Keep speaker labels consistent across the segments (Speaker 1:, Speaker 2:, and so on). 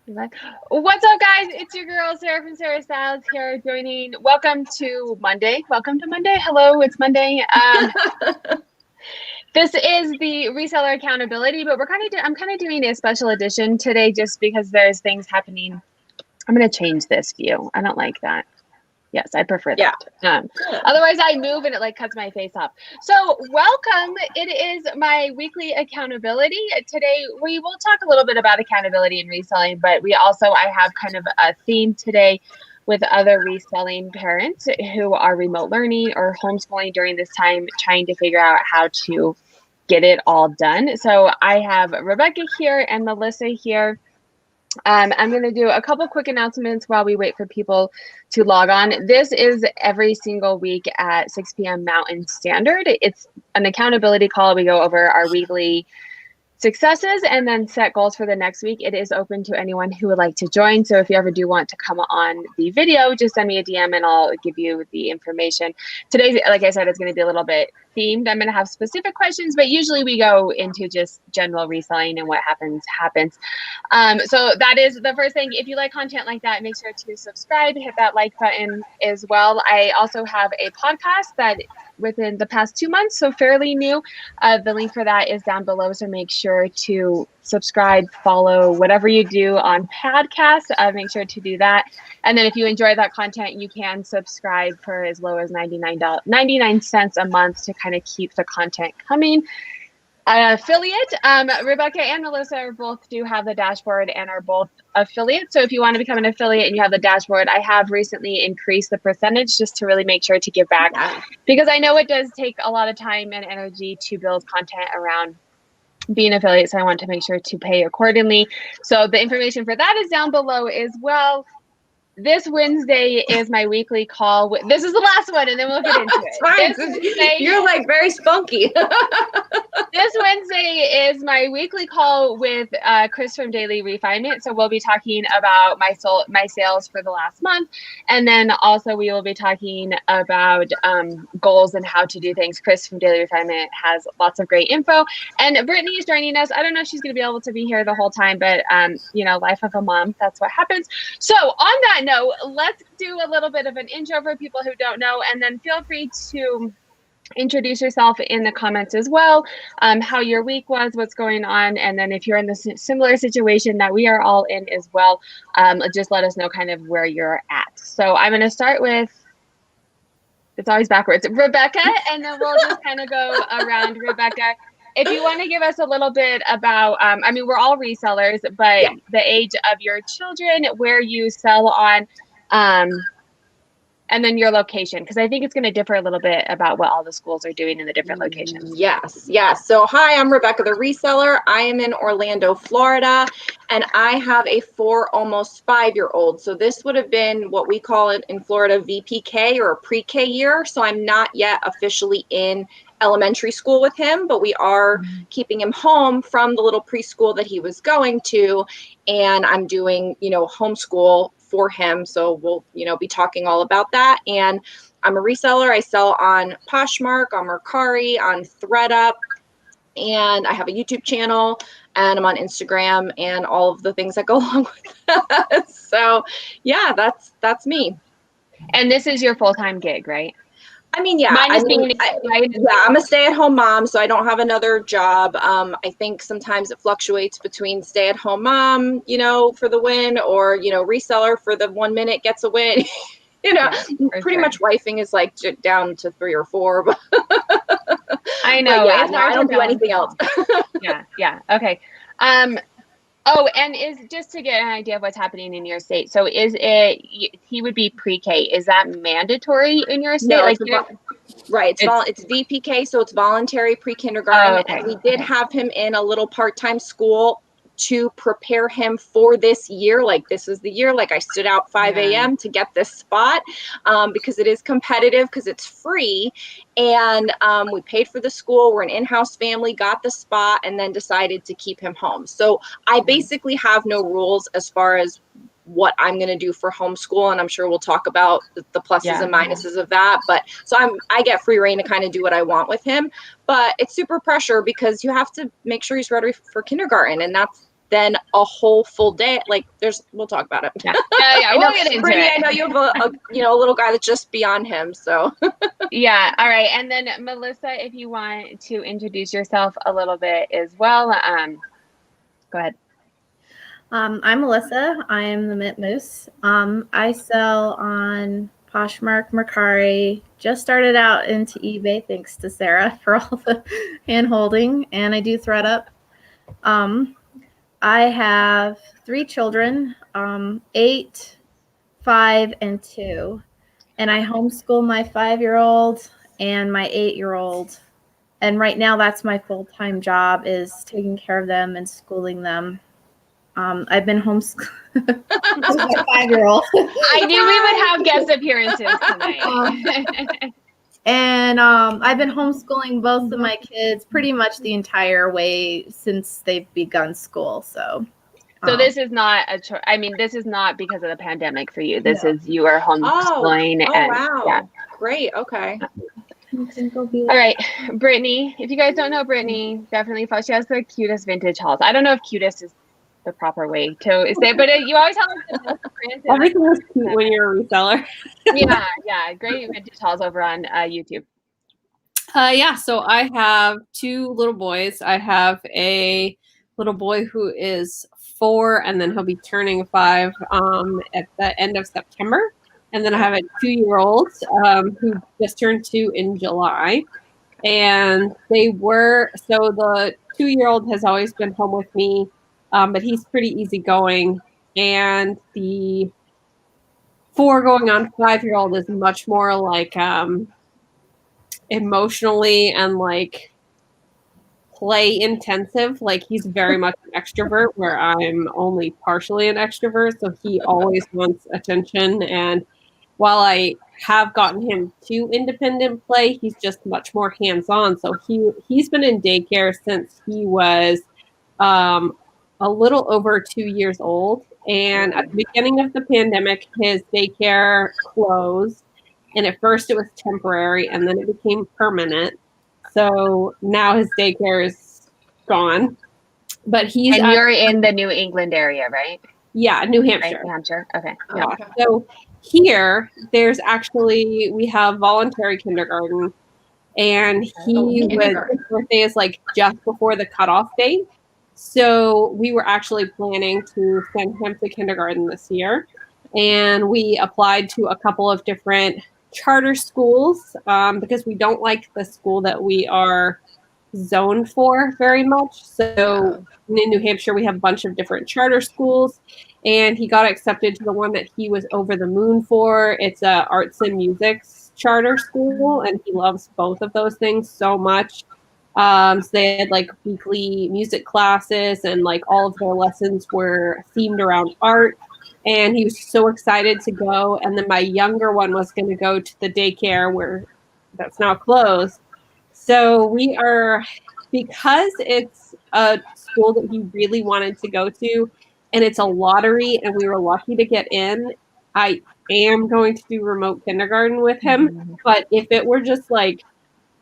Speaker 1: What's up, guys? It's your girl Sarah from Sarah Styles here joining. Welcome to Monday. Hello, it's Monday. This is the reseller accountability, but I'm kind of doing a special edition today just because there's things happening. I'm going to change this view. I don't like that. Yes, I prefer that. Otherwise, I move and it like cuts my face off. So welcome. It is my weekly accountability. Today, we will talk a little bit about accountability and reselling, but I have kind of a theme today with other reselling parents who are remote learning or homeschooling during this time, trying to figure out how to get it all done. So I have Rebecca here and Melissa here. I'm going to do a couple quick announcements while we wait for people to log on. This is every single week at 6 p.m. Mountain Standard. It's an accountability call. We go over our weekly successes and then set goals for the next week. It is open to anyone who would like to join. So if you ever do want to come on the video, just send me a DM and I'll give you the information. Today, like I said, it's going to be a little bit themed. I'm going to have specific questions, but usually we go into just general reselling and what happens. So that is the first thing. If you like content like that, make sure to subscribe, hit that like button as well. I also have a podcast that within the past 2 months, so fairly new. The link for that is down below, so make sure to subscribe, follow, whatever you do on podcasts, make sure to do that. And then if you enjoy that content, you can subscribe for as low as 99 cents a month to kind of keep the content coming. Affiliate, Rebecca and Melissa both do have the dashboard and are both affiliates. So if you want to become an affiliate and you have the dashboard, I have recently increased the percentage just to really make sure to give back, because I know it does take a lot of time and energy to build content around being affiliate. So I want to make sure to pay accordingly. So the information for that is down below as well. This Wednesday is my weekly call. This is the last one, and then we'll get into it.
Speaker 2: You're like very spunky.
Speaker 1: This Wednesday is my weekly call with Chris from Daily Refinement. So we'll be talking about my sales for the last month. And then also we will be talking about goals and how to do things. Chris from Daily Refinement has lots of great info. And Brittany is joining us. I don't know if she's going to be able to be here the whole time, but life of a mom, that's what happens. So on that note, let's do a little bit of an intro for people who don't know, and then feel free to introduce yourself in the comments as well, how your week was, what's going on, and then if you're in the similar situation that we are all in as well, just let us know kind of where you're at. So I'm going to start with, it's always backwards, Rebecca, and then we'll just kind of go around. Rebecca, if you want to give us a little bit about, we're all resellers, but the age of your children, where you sell on, and then your location, because I think it's going to differ a little bit about what all the schools are doing in the different locations.
Speaker 2: Yes. So hi, I'm Rebecca, the reseller. I am in Orlando, Florida, and I have a 4, almost 5-year-old. So this would have been what we call it in Florida, VPK, or a pre-K year. So I'm not yet officially in elementary school with him, but we are keeping him home from the little preschool that he was going to, and I'm doing, homeschool for him. So we'll, be talking all about that. And I'm a reseller. I sell on PoshMark, on Mercari, on ThreadUp, and I have a YouTube channel, and I'm on Instagram and all of the things that go along with that. So yeah, that's me.
Speaker 1: And this is your full-time gig, right?
Speaker 2: I'm a stay-at-home mom, so I don't have another job. I think sometimes it fluctuates between stay-at-home mom, for the win, or, reseller for the 1 minute gets a win. Pretty much wifing is like down to 3 or 4. But
Speaker 1: I know.
Speaker 2: I don't do anything else.
Speaker 1: Yeah. Okay. Oh, and is just to get an idea of what's happening in your state. So he would be pre-K. Is that mandatory in your state?
Speaker 2: No, right. It's VPK, so it's voluntary pre-kindergarten.
Speaker 1: Oh, okay.
Speaker 2: And we did have him in a little part-time school to prepare him for this year. Like, this is the year, like I stood out 5 a.m. to get this spot, because it is competitive, because it's free. And we paid for the school. We're an in-house family, got the spot, and then decided to keep him home. So I basically have no rules as far as what I'm going to do for homeschool. And I'm sure we'll talk about the pluses and minuses of that. But so I get free reign to kind of do what I want with him, but it's super pressure because you have to make sure he's ready for kindergarten. And than a whole full day. Like we'll talk about it.
Speaker 1: Yeah. We'll get into
Speaker 2: Brittany,
Speaker 1: it.
Speaker 2: I know you have a little guy that's just beyond him. So
Speaker 1: yeah. All right. And then Melissa, if you want to introduce yourself a little bit as well, go ahead.
Speaker 3: I'm Melissa. I am the Mint Moose. I sell on PoshMark, Mercari. Just started out into eBay, thanks to Sarah for all the hand holding, and I do ThreadUp. I have 3 children, 8, 5, and 2, and I homeschool my 5-year-old and my 8-year-old. And right now, that's my full-time job, is taking care of them and schooling them. I've been homeschooling my 5-year-old.
Speaker 1: I knew we would have guest appearances tonight.
Speaker 3: And I've been homeschooling both of my kids pretty much the entire way since they've begun school. So
Speaker 1: this is not this is not because of the pandemic for you. This is you are homeschooling.
Speaker 2: Wow.
Speaker 1: Yeah.
Speaker 2: Great. Okay.
Speaker 1: All right, Brittany. If you guys don't know Brittany, definitely follow. She has the cutest vintage hauls. I don't know if cutest is the proper way to say it, but you always have like the
Speaker 4: everything is cute when you're a reseller.
Speaker 1: yeah, great vintage hauls over on YouTube.
Speaker 4: So I have 2 little boys. I have a little boy who is 4, and then he'll be turning 5 at the end of September. And then I have a 2-year-old who just turned 2 in July. And the 2-year-old has always been home with me. But he's pretty easygoing, and the 4 going on 5-year-old is much more like emotionally and like play intensive. Like he's very much an extrovert, where I'm only partially an extrovert, so he always wants attention. And while I have gotten him to independent play, he's just much more hands-on. So he's been in daycare since he was a little over 2 years old. And at the beginning of the pandemic, his daycare closed. And at first it was temporary, and then it became permanent. So now his daycare is gone. But
Speaker 1: you're in the New England area, right?
Speaker 4: Yeah, New Hampshire.
Speaker 1: Right, New Hampshire. Okay.
Speaker 4: Yeah. Okay. So here, we have voluntary kindergarten. And his birthday is like just before the cutoff date. So we were actually planning to send him to kindergarten this year. And we applied to a couple of different charter schools because we don't like the school that we are zoned for very much. So in New Hampshire, we have a bunch of different charter schools. And he got accepted to the one that he was over the moon for. It's a arts and music charter school, and he loves both of those things so much. So they had like weekly music classes, and like all of their lessons were themed around art. And he was so excited to go. And then my younger one was going to go to the daycare where that's now closed. So because it's a school that he really wanted to go to, and it's a lottery, and we were lucky to get in, I am going to do remote kindergarten with him. Mm-hmm. But if it were just like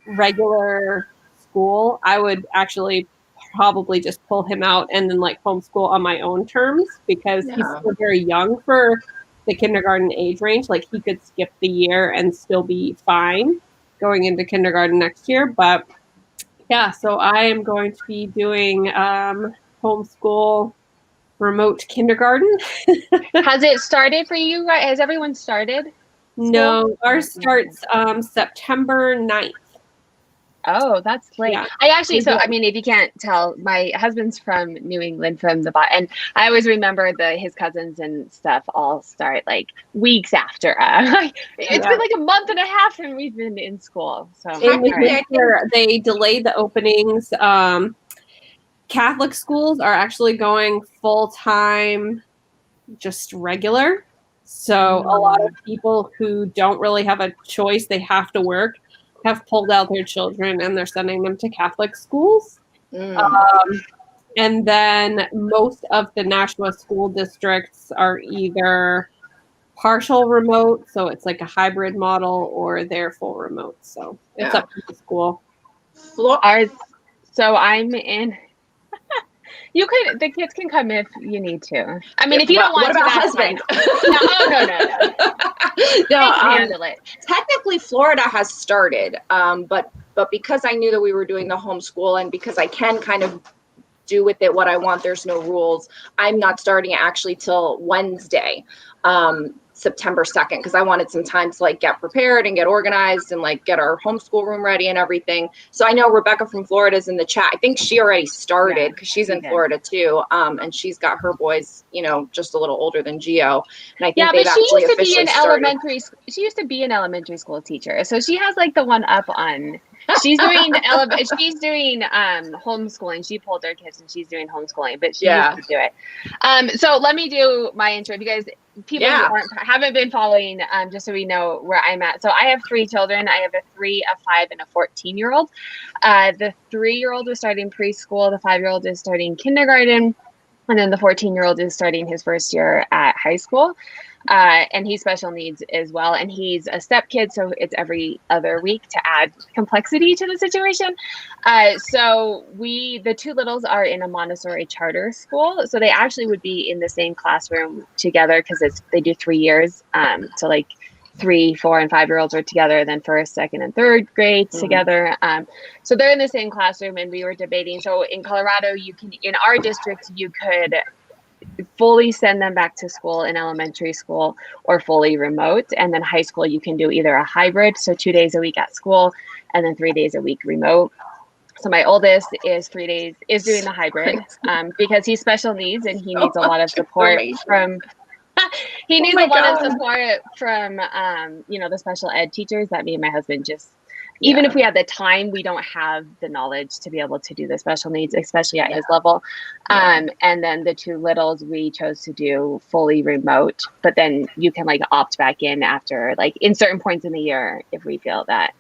Speaker 4: regular school, I would actually probably just pull him out and then like homeschool on my own terms, because he's still very young for the kindergarten age range. Like he could skip the year and still be fine going into kindergarten next year. But yeah, so I am going to be doing homeschool remote kindergarten.
Speaker 1: Has it started for you? Right? Has everyone started? School?
Speaker 4: No, ours starts September 9th.
Speaker 1: Oh, that's late. Yeah. I mean, if you can't tell, my husband's from New England, from the and I always remember his cousins and stuff all start like weeks after. It's been like a month and a half and we've been in school. So
Speaker 4: they delayed the openings. Catholic schools are actually going full-time, just regular. So a lot of people who don't really have a choice, they have to work, have pulled out their children and they're sending them to Catholic schools. And then most of the Nashua school districts are either partial remote, so it's like a hybrid model, or they're full remote. So it's up to the school.
Speaker 1: So I'm in The kids can come if you need to. I mean, if you don't want
Speaker 2: what
Speaker 1: to,
Speaker 2: about
Speaker 1: that's
Speaker 2: husband?
Speaker 1: fine. No.
Speaker 2: No,
Speaker 1: Handle it.
Speaker 2: Technically, Florida has started, but because I knew that we were doing the homeschool and because I can kind of do with it what I want, there's no rules. I'm not starting actually till Wednesday, September 2nd, because I wanted some time to like get prepared and get organized and like get our homeschool room ready and everything. So I know Rebecca from Florida is in the chat. I think she already started because she's in Florida too. And she's got her boys, you know, just a little older than Gio. And I think they've actually officially started.
Speaker 1: She used to be an elementary school teacher. So she has like the one up on. She's doing homeschooling. She pulled her kids and she's doing homeschooling, but she used to do it. So let me do my intro. If you guys, people who haven't been following, just so we know where I'm at. So I have 3 children. I have a 3, a 5, and a 14-year-old. The 3-year-old is starting preschool. The 5-year-old is starting kindergarten. And then the 14-year-old is starting his first year at high school. And he's special needs as well. And he's a step kid, so it's every other week to add complexity to the situation. So the 2 littles are in a Montessori charter school. So they actually would be in the same classroom together because they do 3 years. So like 3, 4, and 5-year-olds are together, then 1st, 2nd, and 3rd grades together. So they're in the same classroom, and we were debating. So in Colorado, in our district, you could fully send them back to school in elementary school or fully remote. And then high school, you can do either a hybrid, so 2 days a week at school and then 3 days a week remote. So my oldest is doing the hybrid because he's special needs and he needs a lot of support from the special ed teachers that me and my husband even if we had the time, we don't have the knowledge to be able to do the special needs, especially at his level. And then the 2 littles, we chose to do fully remote, but then you can like opt back in after like in certain points in the year if we feel that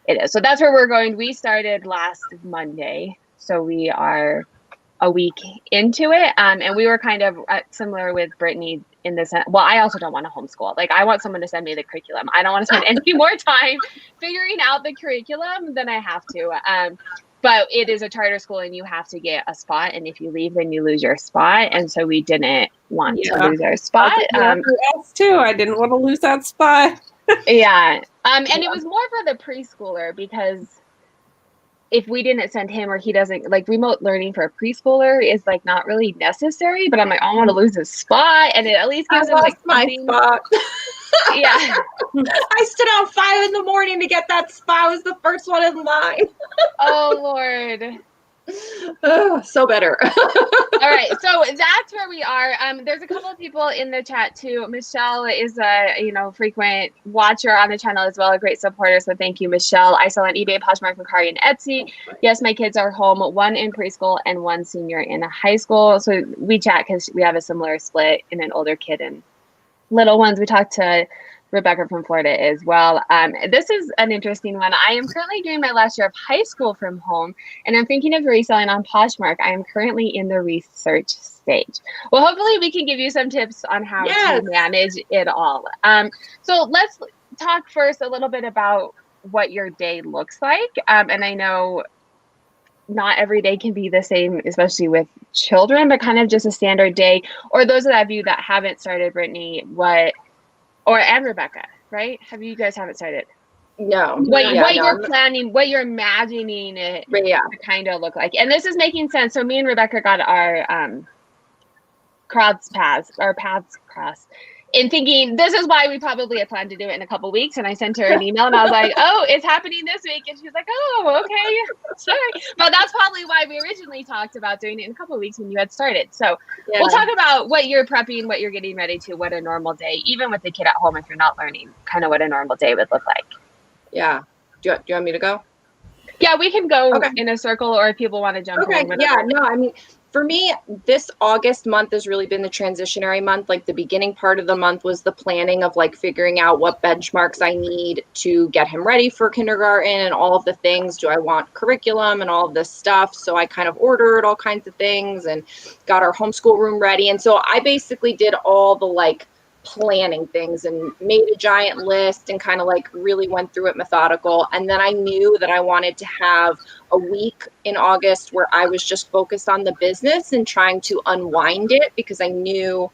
Speaker 1: it is. So that's where we're going. We started last Monday. So we are a week into it. And we were kind of similar with Brittany in this. Well, I also don't want to homeschool. Like I want someone to send me the curriculum. I don't want to spend any more time figuring out the curriculum than I have to. But it is a charter school and you have to get a spot. And if you leave, then you lose your spot. And so we didn't want to lose our spot.
Speaker 4: Too. I didn't want to lose that spot.
Speaker 1: And it was more for the preschooler because if we didn't send him or he doesn't, like remote learning for a preschooler is like not really necessary, but I'm like, I don't want to lose his spot. And it at least gives him like something.
Speaker 2: My spot. I stood out 5 in the morning to get that spot. I was the first one in line.
Speaker 1: Oh Lord.
Speaker 2: So better.
Speaker 1: All right, so that's where we are. There's a couple of people in the chat too. Michelle is a frequent watcher on the channel as well, a great supporter. So thank you, Michelle. I sell on eBay, PoshMark, Mercari, and Etsy. Yes, my kids are home, 1 in preschool and 1 senior in high school. So we chat because we have a similar split in an older kid and little ones. We talked to Rebecca from Florida as well. This is an interesting one. I am currently doing my last year of high school from home, and I'm thinking of reselling on Poshmark. I am currently in the research stage. Well, hopefully we can give you some tips on how to manage it all. So let's talk first a little bit about what your day looks like. And I know not every day can be the same, especially with children, but kind of just a standard day. Or those of you that haven't started, Brittany, and Rebecca, right? You guys haven't started?
Speaker 2: No.
Speaker 1: You're planning, what you're imagining it to kind of look like. And this is making sense. So me and Rebecca got our paths crossed in thinking this is why we probably had planned to do it in a couple weeks. And I sent her an email and I was like, oh, it's happening this week. And she's like, oh, okay, sorry. But that's probably why we originally talked about doing it in a couple of weeks when you had started. So we'll talk about what you're prepping, what you're getting ready to, what a normal day, even with the kid at home, if you're not learning, kind of what a normal day would look like.
Speaker 2: Yeah. Do you want me to go?
Speaker 1: Yeah, we can go in a circle, or if people want to jump in.
Speaker 2: I mean, for me, this August month has really been the transitionary month. Like the beginning part of the month was the planning of like figuring out what benchmarks I need to get him ready for kindergarten and all of the things. Do I want curriculum and all of this stuff? So I kind of ordered all kinds of things and got our homeschool room ready. And so I basically did all the like planning things and made a giant list and kind of like really went through it methodical. And then I knew that I wanted to have a week in August where I was just focused on the business and trying to unwind it, because I knew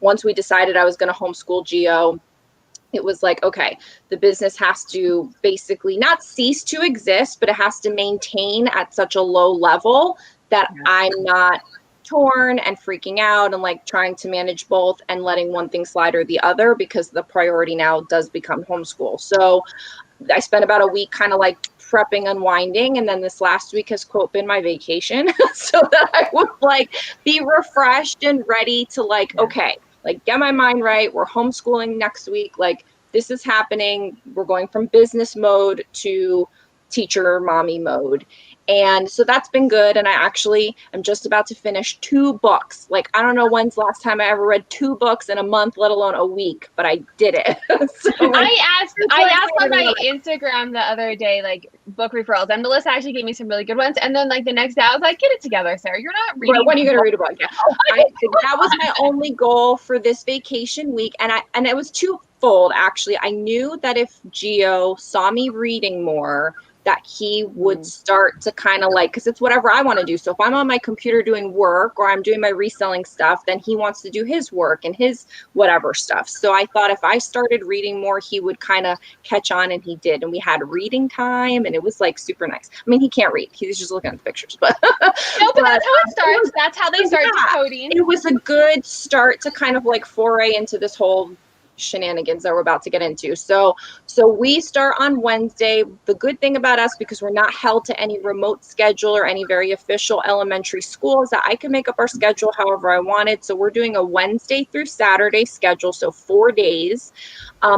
Speaker 2: once we decided I was going to homeschool Geo, it was like, okay, the business has to basically not cease to exist, but it has to maintain at such a low level that I'm not torn and freaking out and like trying to manage both and letting one thing slide or the other, because the priority now does become homeschool. So I spent about a week kind of like prepping, unwinding, and then this last week has quote been my vacation so that I would like be refreshed and ready to like, okay, like get my mind right. We're homeschooling next week. Like this is happening. We're going from business mode to teacher mommy mode. And so that's been good. And I actually am just about to finish 2 books. Like, I don't know when's the last time I ever read 2 books in a month, let alone a week, but I did it. So,
Speaker 1: I asked on my Instagram the other day, like book referrals, and Melissa actually gave me some really good ones. And then like the next day I was like, get it together, Sarah. You're not reading.
Speaker 2: When are you going to read a book? Yeah. That was my only goal for this vacation week. And it was twofold, actually. I knew that if Geo saw me reading more, that he would start to kind of like, because it's whatever I want to do. So if I'm on my computer doing work or I'm doing my reselling stuff, then he wants to do his work and his whatever stuff. So I thought if I started reading more, he would kind of catch on, and he did. And we had reading time, and it was like super nice. I mean, he can't read. He's just looking at the pictures, but
Speaker 1: no, but that's how it starts. That's how they start decoding.
Speaker 2: It was a good start to kind of like foray into this whole shenanigans that we're about to get into. So we start on Wednesday. The good thing about us, because we're not held to any remote schedule or any very official elementary school, is that I can make up our schedule however I wanted. So we're doing a Wednesday through Saturday schedule, so 4 days,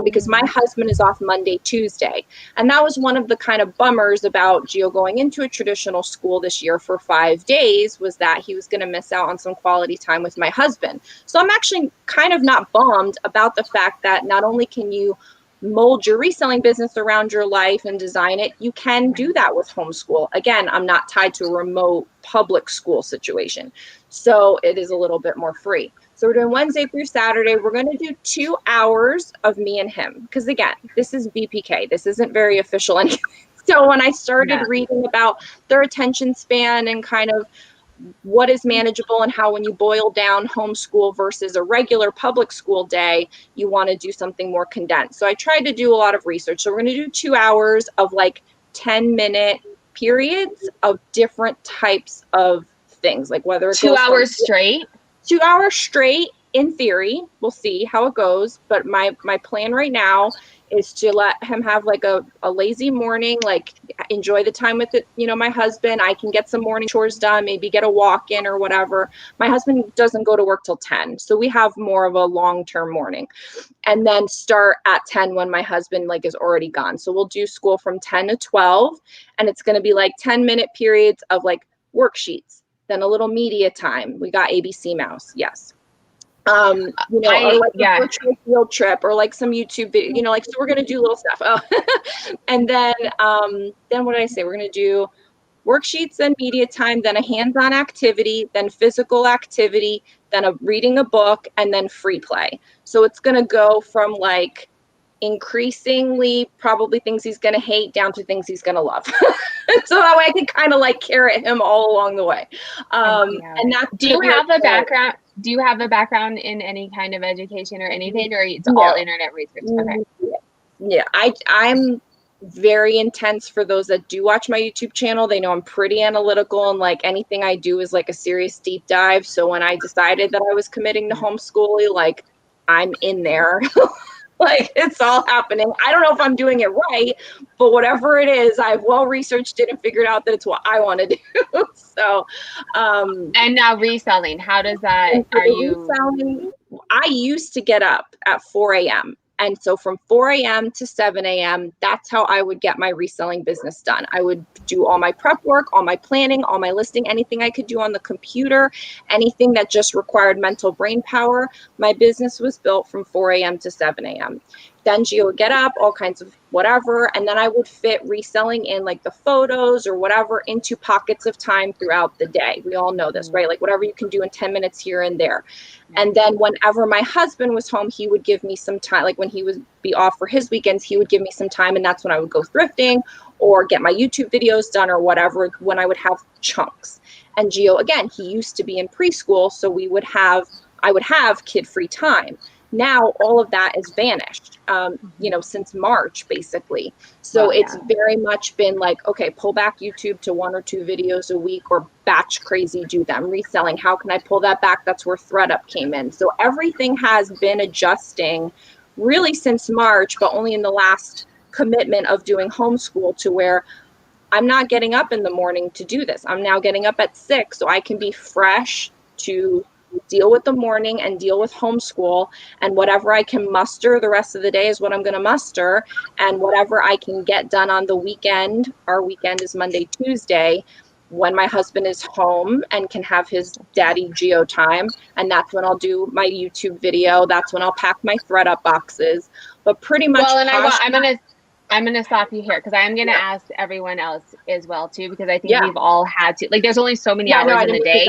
Speaker 2: because my husband is off Monday, Tuesday. And that was one of the kind of bummers about Geo going into a traditional school this year for 5 days, was that he was going to miss out on some quality time with my husband. So I'm actually kind of not bummed about the fact that not only can you mold your reselling business around your life and design it, you can do that with homeschool. Again, I'm not tied to a remote public school situation. So it is a little bit more free. So we're doing Wednesday through Saturday. We're going to do 2 hours of me and him. Because again, this is VPK. This isn't very official anything. So when I started reading about their attention span and kind of what is manageable, and how when you boil down homeschool versus a regular public school day, you want to do something more condensed. So I tried to do a lot of research. So we're going to do 2 hours of like 10-minute periods of different types of things, like whether it's
Speaker 1: 2 hours straight.
Speaker 2: 2 hours straight. In theory, we'll see how it goes. But my plan right now is to let him have like a lazy morning, like enjoy the time with it, my husband. I can get some morning chores done, maybe get a walk in or whatever. My husband doesn't go to work till 10. So we have more of a long-term morning, and then start at 10 when my husband like is already gone. So we'll do school from 10 to 12, and it's going to be like 10-minute periods of like worksheets, then a little media time. We got ABC Mouse. Yes. Or like a virtual field trip, or like some YouTube video, like, so we're going to do little stuff. And then what did I say? We're going to do worksheets, then media time, then a hands-on activity, then physical activity, then reading a book, and then free play. So it's going to go from like increasingly probably things he's going to hate down to things he's going to love. So that way I can kind of like carrot him all along the way. And that's
Speaker 1: do you have a background? Do you have a background in any kind of education or anything, or it's all internet research? Okay.
Speaker 2: Yeah, I'm very intense. For those that do watch my YouTube channel, they know I'm pretty analytical, and like anything I do is like a serious deep dive. So when I decided that I was committing to homeschooling, like I'm in there. Like it's all happening. I don't know if I'm doing it right, but whatever it is, I've well researched it and figured out that it's what I want to do. So,
Speaker 1: and now reselling, how does that, are you?
Speaker 2: Reselling, I used to get up at 4 a.m. And so from 4 a.m. to 7 a.m., that's how I would get my reselling business done. I would do all my prep work, all my planning, all my listing, anything I could do on the computer, anything that just required mental brain power. My business was built from 4 a.m. to 7 a.m. then Gio would get up, all kinds of whatever, and then I would fit reselling in like the photos or whatever into pockets of time throughout the day. We all know this, right? Like whatever you can do in 10 minutes here and there. And then whenever my husband was home, he would give me some time. Like when he would be off for his weekends, he would give me some time, and that's when I would go thrifting or get my YouTube videos done or whatever, when I would have chunks. And Gio, again, he used to be in preschool, so I would have kid-free time. Now all of that has vanished, since March, basically. So it's very much been like, okay, pull back YouTube to 1 or 2 videos a week, or batch crazy, do them. Reselling, how can I pull that back? That's where ThreadUp came in. So everything has been adjusting really since March, but only in the last commitment of doing homeschool, to where I'm not getting up in the morning to do this. I'm now getting up at 6 so I can be fresh to deal with the morning and deal with homeschool, and whatever I can muster the rest of the day is what I'm going to muster, and whatever I can get done on the weekend. Our weekend is Monday, Tuesday, when my husband is home and can have his daddy Gio time, and that's when I'll do my YouTube video. That's when I'll pack my ThreadUp boxes. But pretty much,
Speaker 1: well, and I'm gonna stop you here, because I am gonna ask everyone else as well too, because I think we've all had to, like, there's only so many hours in the day.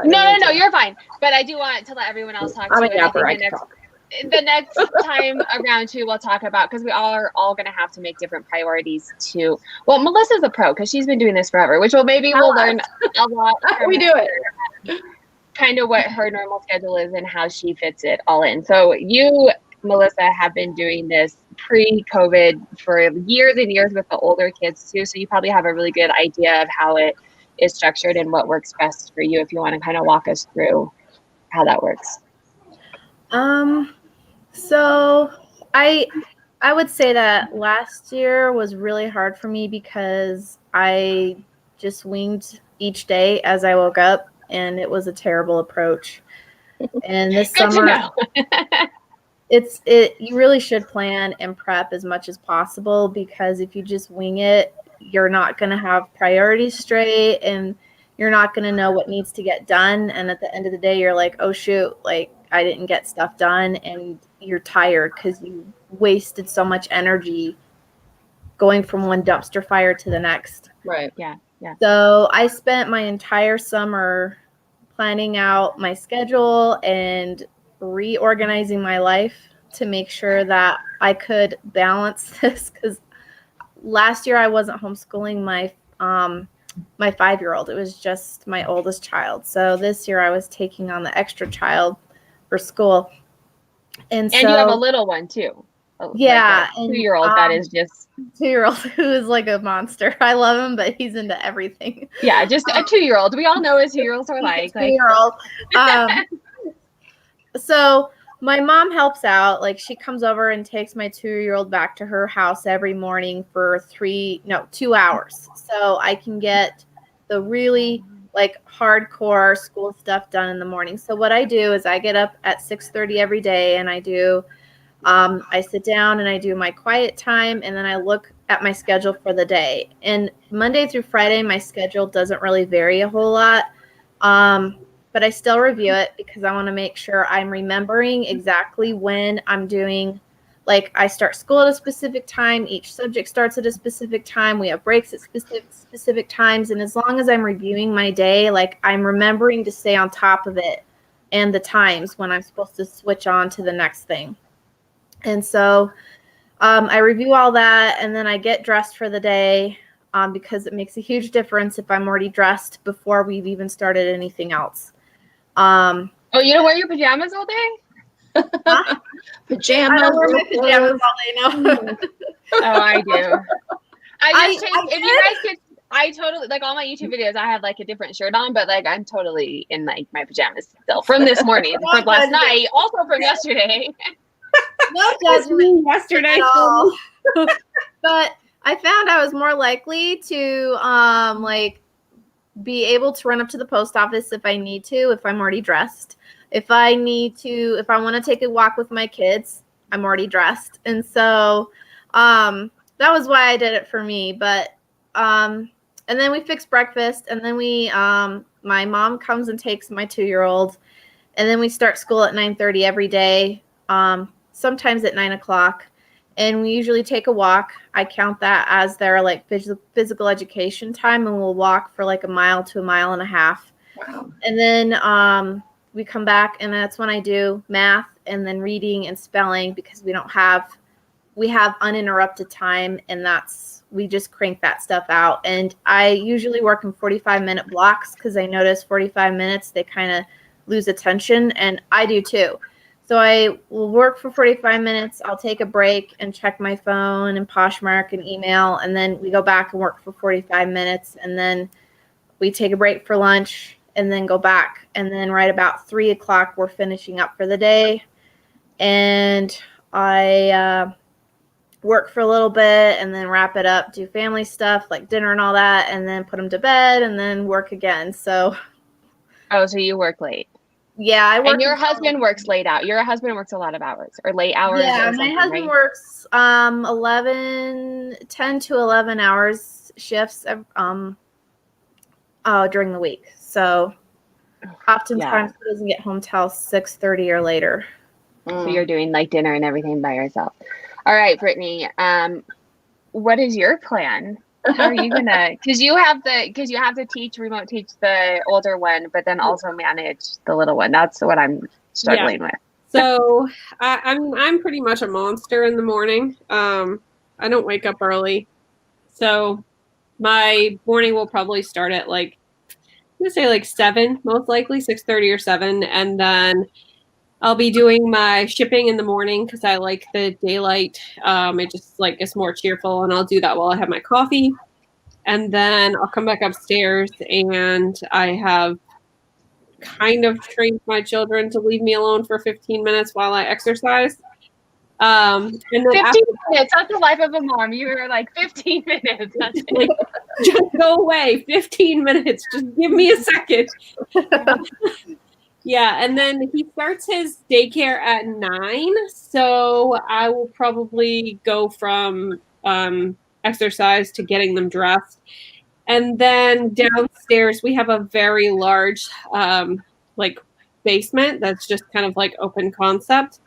Speaker 1: No, you're fine. But I do want to let everyone else talk too. And I think the next time around too, we'll talk about, because we are all gonna have to make different priorities too. Well, Melissa's a pro because she's been doing this forever, which we'll learn a lot.
Speaker 2: We do it.
Speaker 1: Kind of what her normal schedule is and how she fits it all in. So you, Melissa, have been doing this pre-COVID for years and years with the older kids too. So you probably have a really good idea of how it is structured and what works best for you, if you want to kind of walk us through how that works.
Speaker 3: So I would say that last year was really hard for me because I just winged each day as I woke up, and it was a terrible approach. And this summer, you really should plan and prep as much as possible, because if you just wing it, you're not going to have priorities straight, and you're not going to know what needs to get done. And at the end of the day, you're like, oh shoot, like I didn't get stuff done, and you're tired because you wasted so much energy going from one dumpster fire to the next.
Speaker 2: Right.
Speaker 1: Yeah.
Speaker 3: So I spent my entire summer planning out my schedule and reorganizing my life to make sure that I could balance this, because last year I wasn't homeschooling my 5-year-old. It was just my oldest child. So this year I was taking on the extra child for school. And so
Speaker 1: you have a little one too.
Speaker 3: Yeah.
Speaker 1: Like a 2-year-old that is just
Speaker 3: 2-year-old who is like a monster. I love him, but he's into everything.
Speaker 1: Yeah, just a 2-year-old. We all know what 2-year-olds are like.
Speaker 3: 2-year-old. So my mom helps out. Like, she comes over and takes my 2-year-old back to her house every morning for 2 hours. So I can get the really like hardcore school stuff done in the morning. So what I do is I get up at 6:30 every day, and I sit down and I do my quiet time, and then I look at my schedule for the day. And Monday through Friday, my schedule doesn't really vary a whole lot. But I still review it because I want to make sure I'm remembering exactly when I'm doing, like, I start school at a specific time. Each subject starts at a specific time. We have breaks at specific times. And as long as I'm reviewing my day, like, I'm remembering to stay on top of it and the times when I'm supposed to switch on to the next thing. And so I review all that, and then I get dressed for the day because it makes a huge difference if I'm already dressed before we've even started anything else.
Speaker 1: Oh, you don't wear your pajamas all day?
Speaker 2: Pajamas.
Speaker 3: I don't wear my pajamas all day, no.
Speaker 1: Oh, I do. I totally, like, all my YouTube videos, I have like a different shirt on, but like I'm totally in like my pajamas still from this morning, from last night, also from yesterday.
Speaker 3: No judgment yesterday. But I found I was more likely to be able to run up to the post office if I need to, if I'm already dressed. If I want to take a walk with my kids, I'm already dressed. And so that was why I did it for me. But and then we fix breakfast, and then my mom comes and takes my 2-year-old, and then we start school at 9:30 every day. Sometimes at 9 o'clock. and we usually take a walk. I count that as their like physical education time, and we'll walk for like a mile to a mile and a half.
Speaker 2: Wow.
Speaker 3: And then we come back, and that's when I do math and then reading and spelling, because we have uninterrupted time, and we just crank that stuff out. And I usually work in 45-minute blocks, because I notice 45 minutes they kind of lose attention, and I do too. So I will work for 45 minutes. I'll take a break and check my phone and Poshmark and email, and then we go back and work for 45 minutes, and then we take a break for lunch and then go back. And then right about 3 o'clock, we're finishing up for the day. And I work for a little bit and then wrap it up, do family stuff like dinner and all that, and then put them to bed and then work again. So.
Speaker 1: Oh, so you work late.
Speaker 3: Yeah, I work.
Speaker 1: And your husband works late out. Your husband works a lot of hours or late hours.
Speaker 3: Yeah,
Speaker 1: or
Speaker 3: my husband
Speaker 1: right?
Speaker 3: works 10 to 11 hours shifts during the week. So oftentimes he doesn't get home till 6:30 or later.
Speaker 1: So you're doing like dinner and everything by yourself. All right, Brittany. What is your plan? How are you gonna? Because you have to remote teach the older one, but then also manage the little one. That's what I'm struggling with.
Speaker 4: So I'm pretty much a monster in the morning. I don't wake up early, so my morning will probably start at I'm gonna say 7, most likely 6:30 or 7, and then I'll be doing my shipping in the morning because I like the daylight. It just it's more cheerful, and I'll do that while I have my coffee. And then I'll come back upstairs, and I have kind of trained my children to leave me alone for 15 minutes while I exercise. And then
Speaker 1: 15 minutes. That's the life of a mom. You were like 15 minutes. That's it.
Speaker 4: Just go away. 15 minutes. Just give me a second. Yeah, and then he starts his daycare at 9, so I will probably go from exercise to getting them dressed. And then downstairs, we have a very large basement that's just kind of open concept.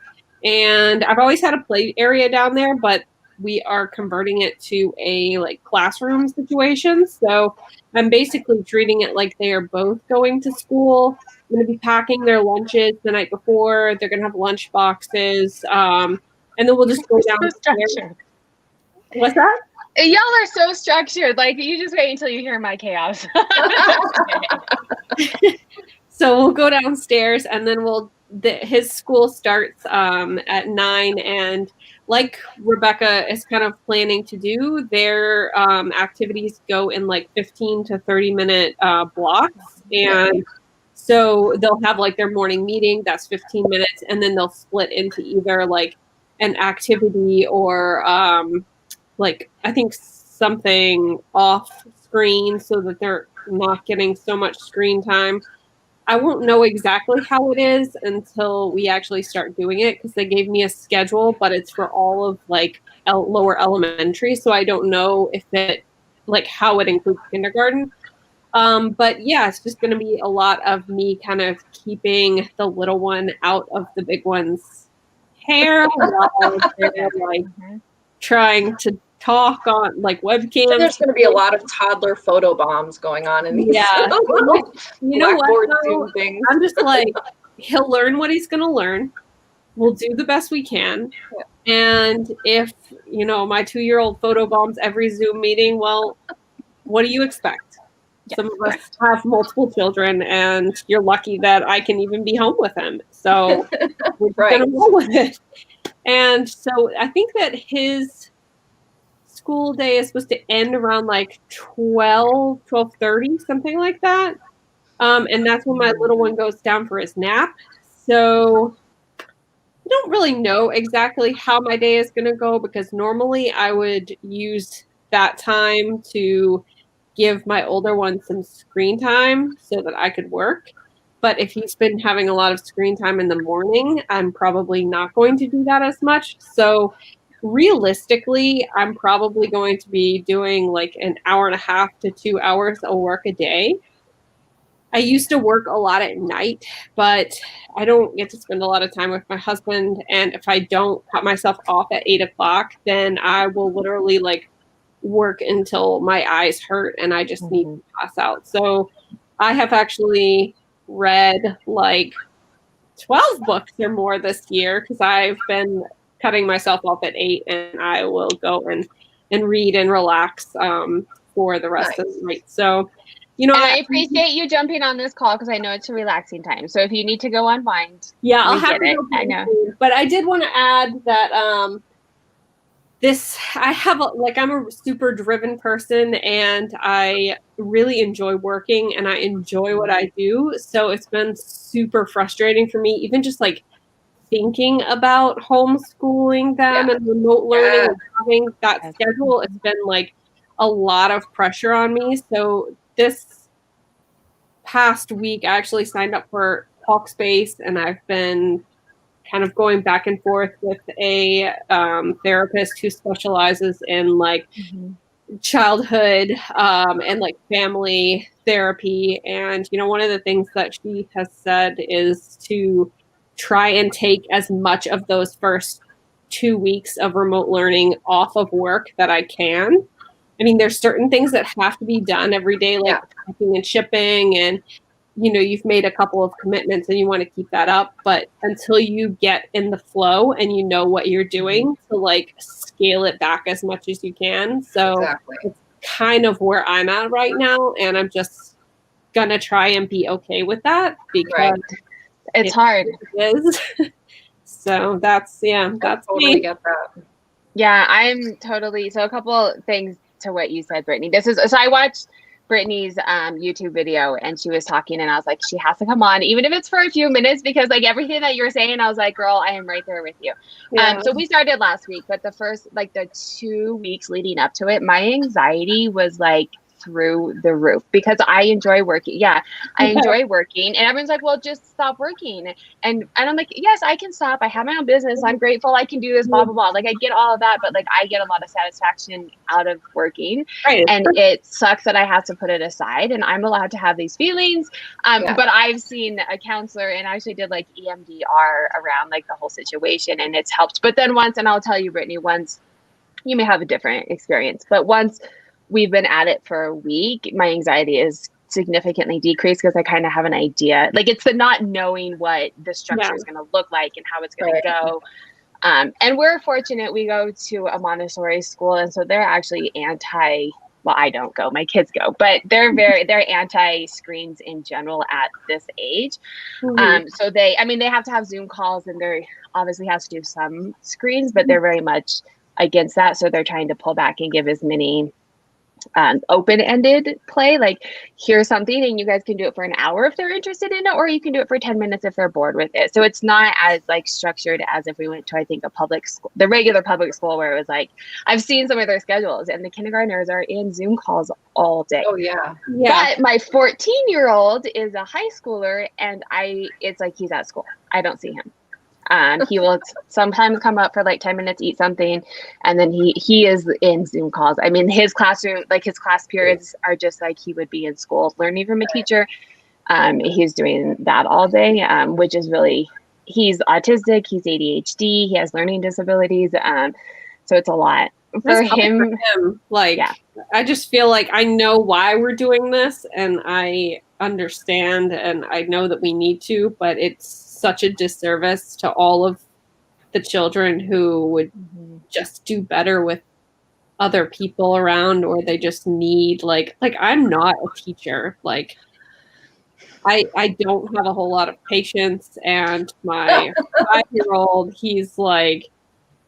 Speaker 4: And I've always had a play area down there, but we are converting it to a classroom situation. So I'm basically treating it like they are both going to school. I'm going to be packing their lunches the night before. They're going to have lunch boxes. And then we'll just go downstairs. What's that?
Speaker 1: Y'all are so structured. You just wait until you hear my chaos.
Speaker 4: So we'll go downstairs, and then his school starts at 9, and like Rebecca is kind of planning to do, their activities go in 15 to 30 minute blocks. And so they'll have their morning meeting, that's 15 minutes, and then they'll split into either an activity or I think something off screen so that they're not getting so much screen time. I won't know exactly how it is until we actually start doing it, because they gave me a schedule, but it's for all of lower elementary. So I don't know if it how it includes kindergarten. But yeah, it's just going to be a lot of me kind of keeping the little one out of the big one's hair while they're trying to talk on webcams.
Speaker 2: So there's going to be a lot of toddler photo bombs going on in these
Speaker 4: you know what,
Speaker 2: Zoom things.
Speaker 4: I'm just he'll learn what he's going to learn. We'll do the best we can. And if my 2-year-old photo bombs every Zoom meeting, well, what do you expect? Some of us have multiple children, and you're lucky that I can even be home with him. So we're going to roll with it. And so I think that his school day is supposed to end around 12:30, something like that. And that's when my little one goes down for his nap. So I don't really know exactly how my day is going to go, because normally I would use that time to give my older one some screen time so that I could work. But if he's been having a lot of screen time in the morning, I'm probably not going to do that as much. So realistically, I'm probably going to be doing 1.5 to 2 hours of work a day. I used to work a lot at night, but I don't get to spend a lot of time with my husband. And if I don't cut myself off at 8 o'clock, then I will literally like work until my eyes hurt and I just need to pass out. So I have actually read like 12 books or more this year because I've been cutting myself off at 8, and I will go and read and relax for the rest of the night. So, you know,
Speaker 1: and I appreciate you jumping on this call because I know it's a relaxing time. So if you need to go unwind,
Speaker 4: yeah, I'll
Speaker 1: we
Speaker 4: have
Speaker 1: get it.
Speaker 4: to go
Speaker 1: I know.
Speaker 4: But I did want to add that I'm a super driven person, and I really enjoy working, and I enjoy what I do. So it's been super frustrating for me, even just like thinking about homeschooling them and remote learning and having that schedule. It's been like a lot of pressure on me. So this past week, I actually signed up for Talkspace, and I've been kind of going back and forth with a therapist who specializes in like childhood and like family therapy. And, you know, one of the things that she has said is to try and take as much of those first 2 weeks of remote learning off of work that I can. I mean, there's certain things that have to be done every day, like packing and shipping, and you know, you've made a couple of commitments and you want to keep that up, but until you get in the flow and you know what you're doing, to like scale it back as much as you can. So it's kind of where I'm at right now, and I'm just gonna try and be okay with that because
Speaker 1: it's hard.
Speaker 4: It is. So that's
Speaker 2: totally
Speaker 4: me.
Speaker 2: get that.
Speaker 1: Yeah, I'm totally. So a couple things to what you said, Brittany. So I watched Brittany's YouTube video, and she was talking, and I was like, she has to come on, even if it's for a few minutes, because like everything that you're saying, I was like, girl, I am right there with you. So we started last week, but the first, like the 2 weeks leading up to it, my anxiety was like through the roof because I enjoy working. Yeah, I enjoy working, and everyone's like, well, just stop working. And I'm like, yes, I can stop. I have my own business. I'm grateful I can do this, blah, blah, blah. Like I get all of that, but like I get a lot of satisfaction out of working. And it sucks that I have to put it aside, and I'm allowed to have these feelings. But I've seen a counselor and actually did like EMDR around like the whole situation, and it's helped. But then once, and I'll tell you, Brittany, once you may have a different experience, but once we've been at it for a week, my anxiety is significantly decreased because I kind of have an idea. Like it's the not knowing what the structure is going to look like and how it's going to go. And we're fortunate we go to a Montessori school, and so they're actually well, I don't go, my kids go, but they're anti-screens in general at this age. So they have to have Zoom calls, and they obviously has to do some screens, but they're very much against that. So they're trying to pull back and give as many open-ended play, like here's something and you guys can do it for an hour if they're interested in it, or you can do it for 10 minutes if they're bored with it. So it's not as like structured as if we went to, I think, a public school, the regular public school, where it was like, I've seen some of their schedules and the kindergartners are in Zoom calls all day. But my 14-year-old is a high schooler, and it's like he's at school. I don't see him. He will sometimes come up for like 10 minutes, eat something, and then he is in Zoom calls. I mean, his classroom, like his class periods are just like he would be in school learning from a teacher. He's doing that all day, which is really, he's autistic, he's ADHD, he has learning disabilities. So it's a lot for him.
Speaker 4: I just feel like I know why we're doing this, and I understand, and I know that we need to, but it's such a disservice to all of the children who would just do better with other people around, or they just need like I'm not a teacher. Like I don't have a whole lot of patience, and my 5-year-old,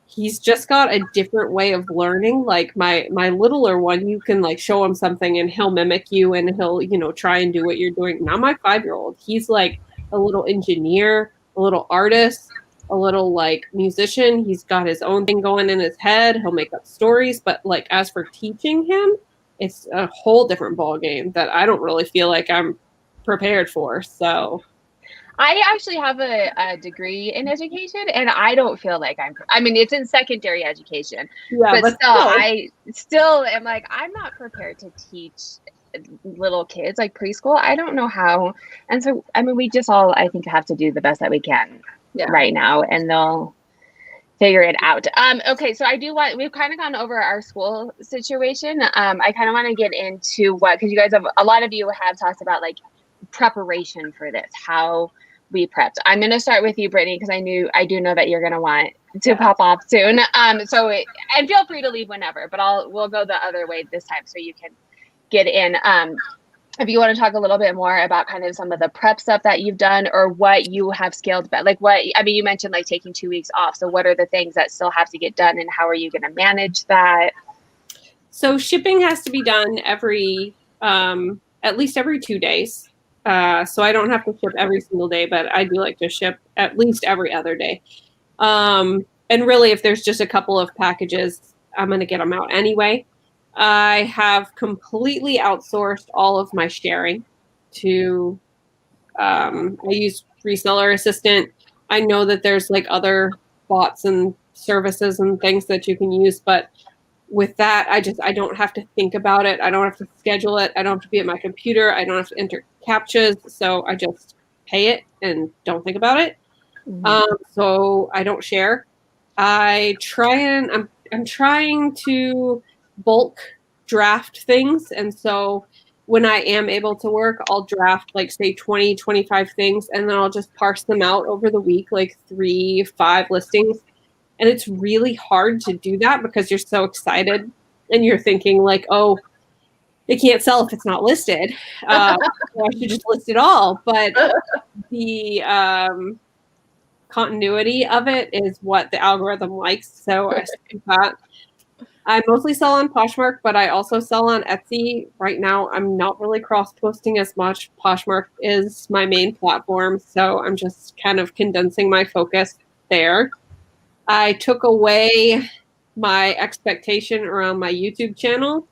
Speaker 4: he's just got a different way of learning. Like my littler one, you can like show him something and he'll mimic you, and he'll, you know, try and do what you're doing. Now my 5-year-old, he's like a little engineer, a little artist, a little like musician. He's got his own thing going in his head. He'll make up stories, but like as for teaching him, it's a whole different ball game that I don't really feel like I'm prepared for. So
Speaker 1: I actually have a degree in education, and I don't feel like it's in secondary education, but still, I still am like, I'm not prepared to teach little kids, like preschool, I don't know how. And so, I mean, we just all, I think, have to do the best that we can right now, and they'll figure it out. Okay, so we've kind of gone over our school situation. I kind of want to get into because you guys a lot of you have talked about like preparation for this, how we prepped. I'm going to start with you, Brittany, because I do know that you're going to want to pop off soon. And feel free to leave whenever, but we'll go the other way this time so you can get in. If you want to talk a little bit more about kind of some of the prep stuff that you've done or what you have scaled back, like you mentioned like taking 2 weeks off. So what are the things that still have to get done and how are you going to manage that?
Speaker 4: So shipping has to be done at least every 2 days. So I don't have to ship every single day, but I do like to ship at least every other day. And really, if there's just a couple of packages, I'm going to get them out anyway. I have completely outsourced all of my sharing to, I use Reseller Assistant. I know that there's like other bots and services and things that you can use, but with that, I don't have to think about it. I don't have to schedule it. I don't have to be at my computer. I don't have to enter CAPTCHAs. So I just pay it and don't think about it. So I don't share. I'm trying to bulk draft things. And so when I am able to work, I'll draft like say 20, 25 things, and then I'll just parse them out over the week, like 3-5 listings. And it's really hard to do that because you're so excited and you're thinking like, oh, it can't sell if it's not listed. So I should just list it all. But the continuity of it is what the algorithm likes. So I think that I mostly sell on Poshmark, but I also sell on Etsy. Right now, I'm not really cross-posting as much. Poshmark is my main platform, so I'm just kind of condensing my focus there. I took away my expectation around my YouTube channel.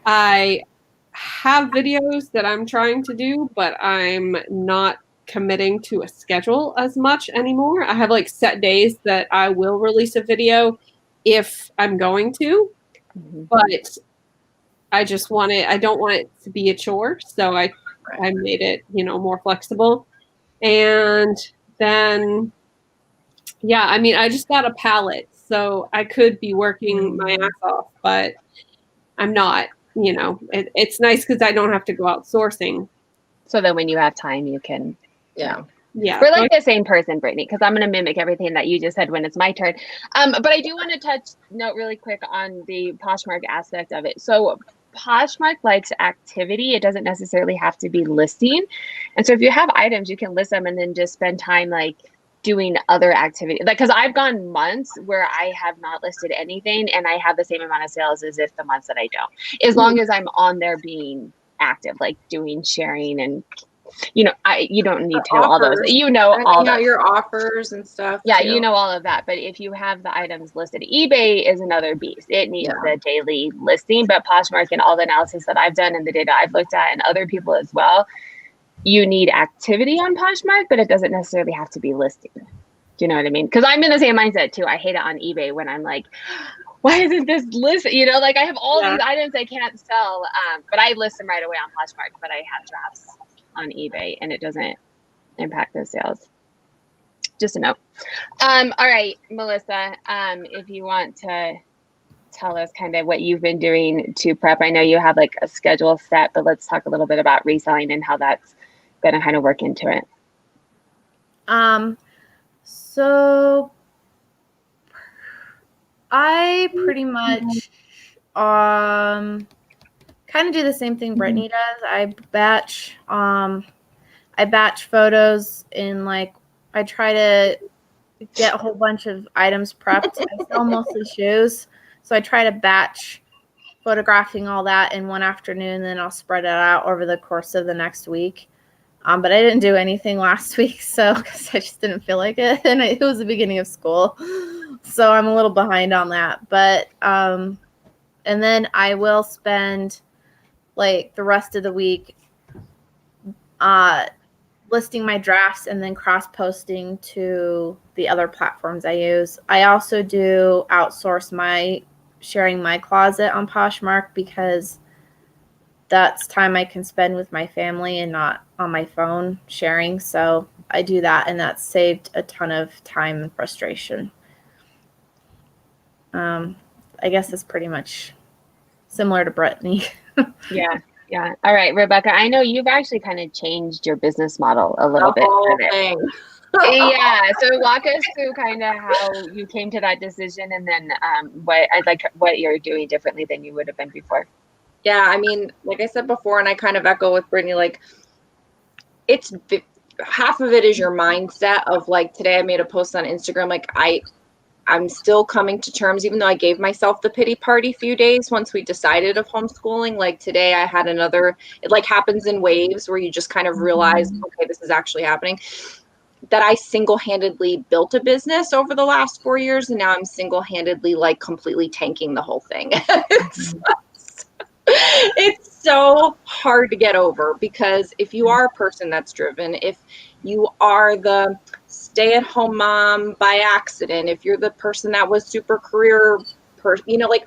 Speaker 4: I have videos that I'm trying to do, but I'm not committing to a schedule as much anymore. I have like set days that I will release a video if I'm going to, but I don't want it to be a chore. So I made it, more flexible. And then, I just got a pallet, so I could be working my ass off, but I'm not, it's nice because I don't have to go out sourcing.
Speaker 1: So that when you have time, you can,
Speaker 2: Yeah.
Speaker 1: We're like the same person, Brittany, because I'm going to mimic everything that you just said when it's my turn. But I do want to note really quick on the Poshmark aspect of it. So Poshmark likes activity. It doesn't necessarily have to be listing. And so if you have items, you can list them and then just spend time like doing other activity. Like, because I've gone months where I have not listed anything and I have the same amount of sales as if the months that I don't, as long as I'm on there being active, like doing sharing and you don't need to all those, all those.
Speaker 2: Your offers and stuff.
Speaker 1: Yeah, too. All of that. But if you have the items listed, eBay is another beast. It needs the daily listing, but Poshmark and all the analysis that I've done and the data I've looked at and other people as well, you need activity on Poshmark, but it doesn't necessarily have to be listing. Do you know what I mean? Because I'm in the same mindset too. I hate it on eBay when I'm like, why isn't this listed? Like I have all these items I can't sell, but I list them right away on Poshmark, but I have drafts on eBay and it doesn't impact those sales. Just a note. All right, Melissa, if you want to tell us kind of what you've been doing to prep. I know you have like a schedule set, but let's talk a little bit about reselling and how that's going to kind of work into it.
Speaker 3: So I pretty much kind of do the same thing Brittany does. I batch photos in I try to get a whole bunch of items prepped. I sell mostly shoes, so I try to batch photographing all that in one afternoon, then I'll spread it out over the course of the next week. But I didn't do anything last week, so because I just didn't feel like it, and it was the beginning of school, so I'm a little behind on that. But and then I will spend the rest of the week listing my drafts and then cross-posting to the other platforms I use. I also do outsource sharing my closet on Poshmark because that's time I can spend with my family and not on my phone sharing. So I do that, and that's saved a ton of time and frustration. I guess it's pretty much similar to Brittany.
Speaker 1: Yeah. Yeah. All right, Rebecca, I know you've actually kind of changed your business model a little bit.
Speaker 2: Thing.
Speaker 1: Yeah. So walk us through kind of how you came to that decision, and then what you're doing differently than you would have been before.
Speaker 2: Yeah, I mean, like I said before, and I kind of echo with Brittany, like it's half of it is your mindset of like, today I made a post on Instagram, like I'm still coming to terms, even though I gave myself the pity party few days once we decided of homeschooling. Like today I had another, it like happens in waves where you just kind of realize, okay, this is actually happening. That I single-handedly built a business over the last 4 years, and now I'm single-handedly like completely tanking the whole thing. It's so hard to get over, because if you are a person that's driven, if you are the stay-at-home mom by accident, if you're the person that was super career person, you know, like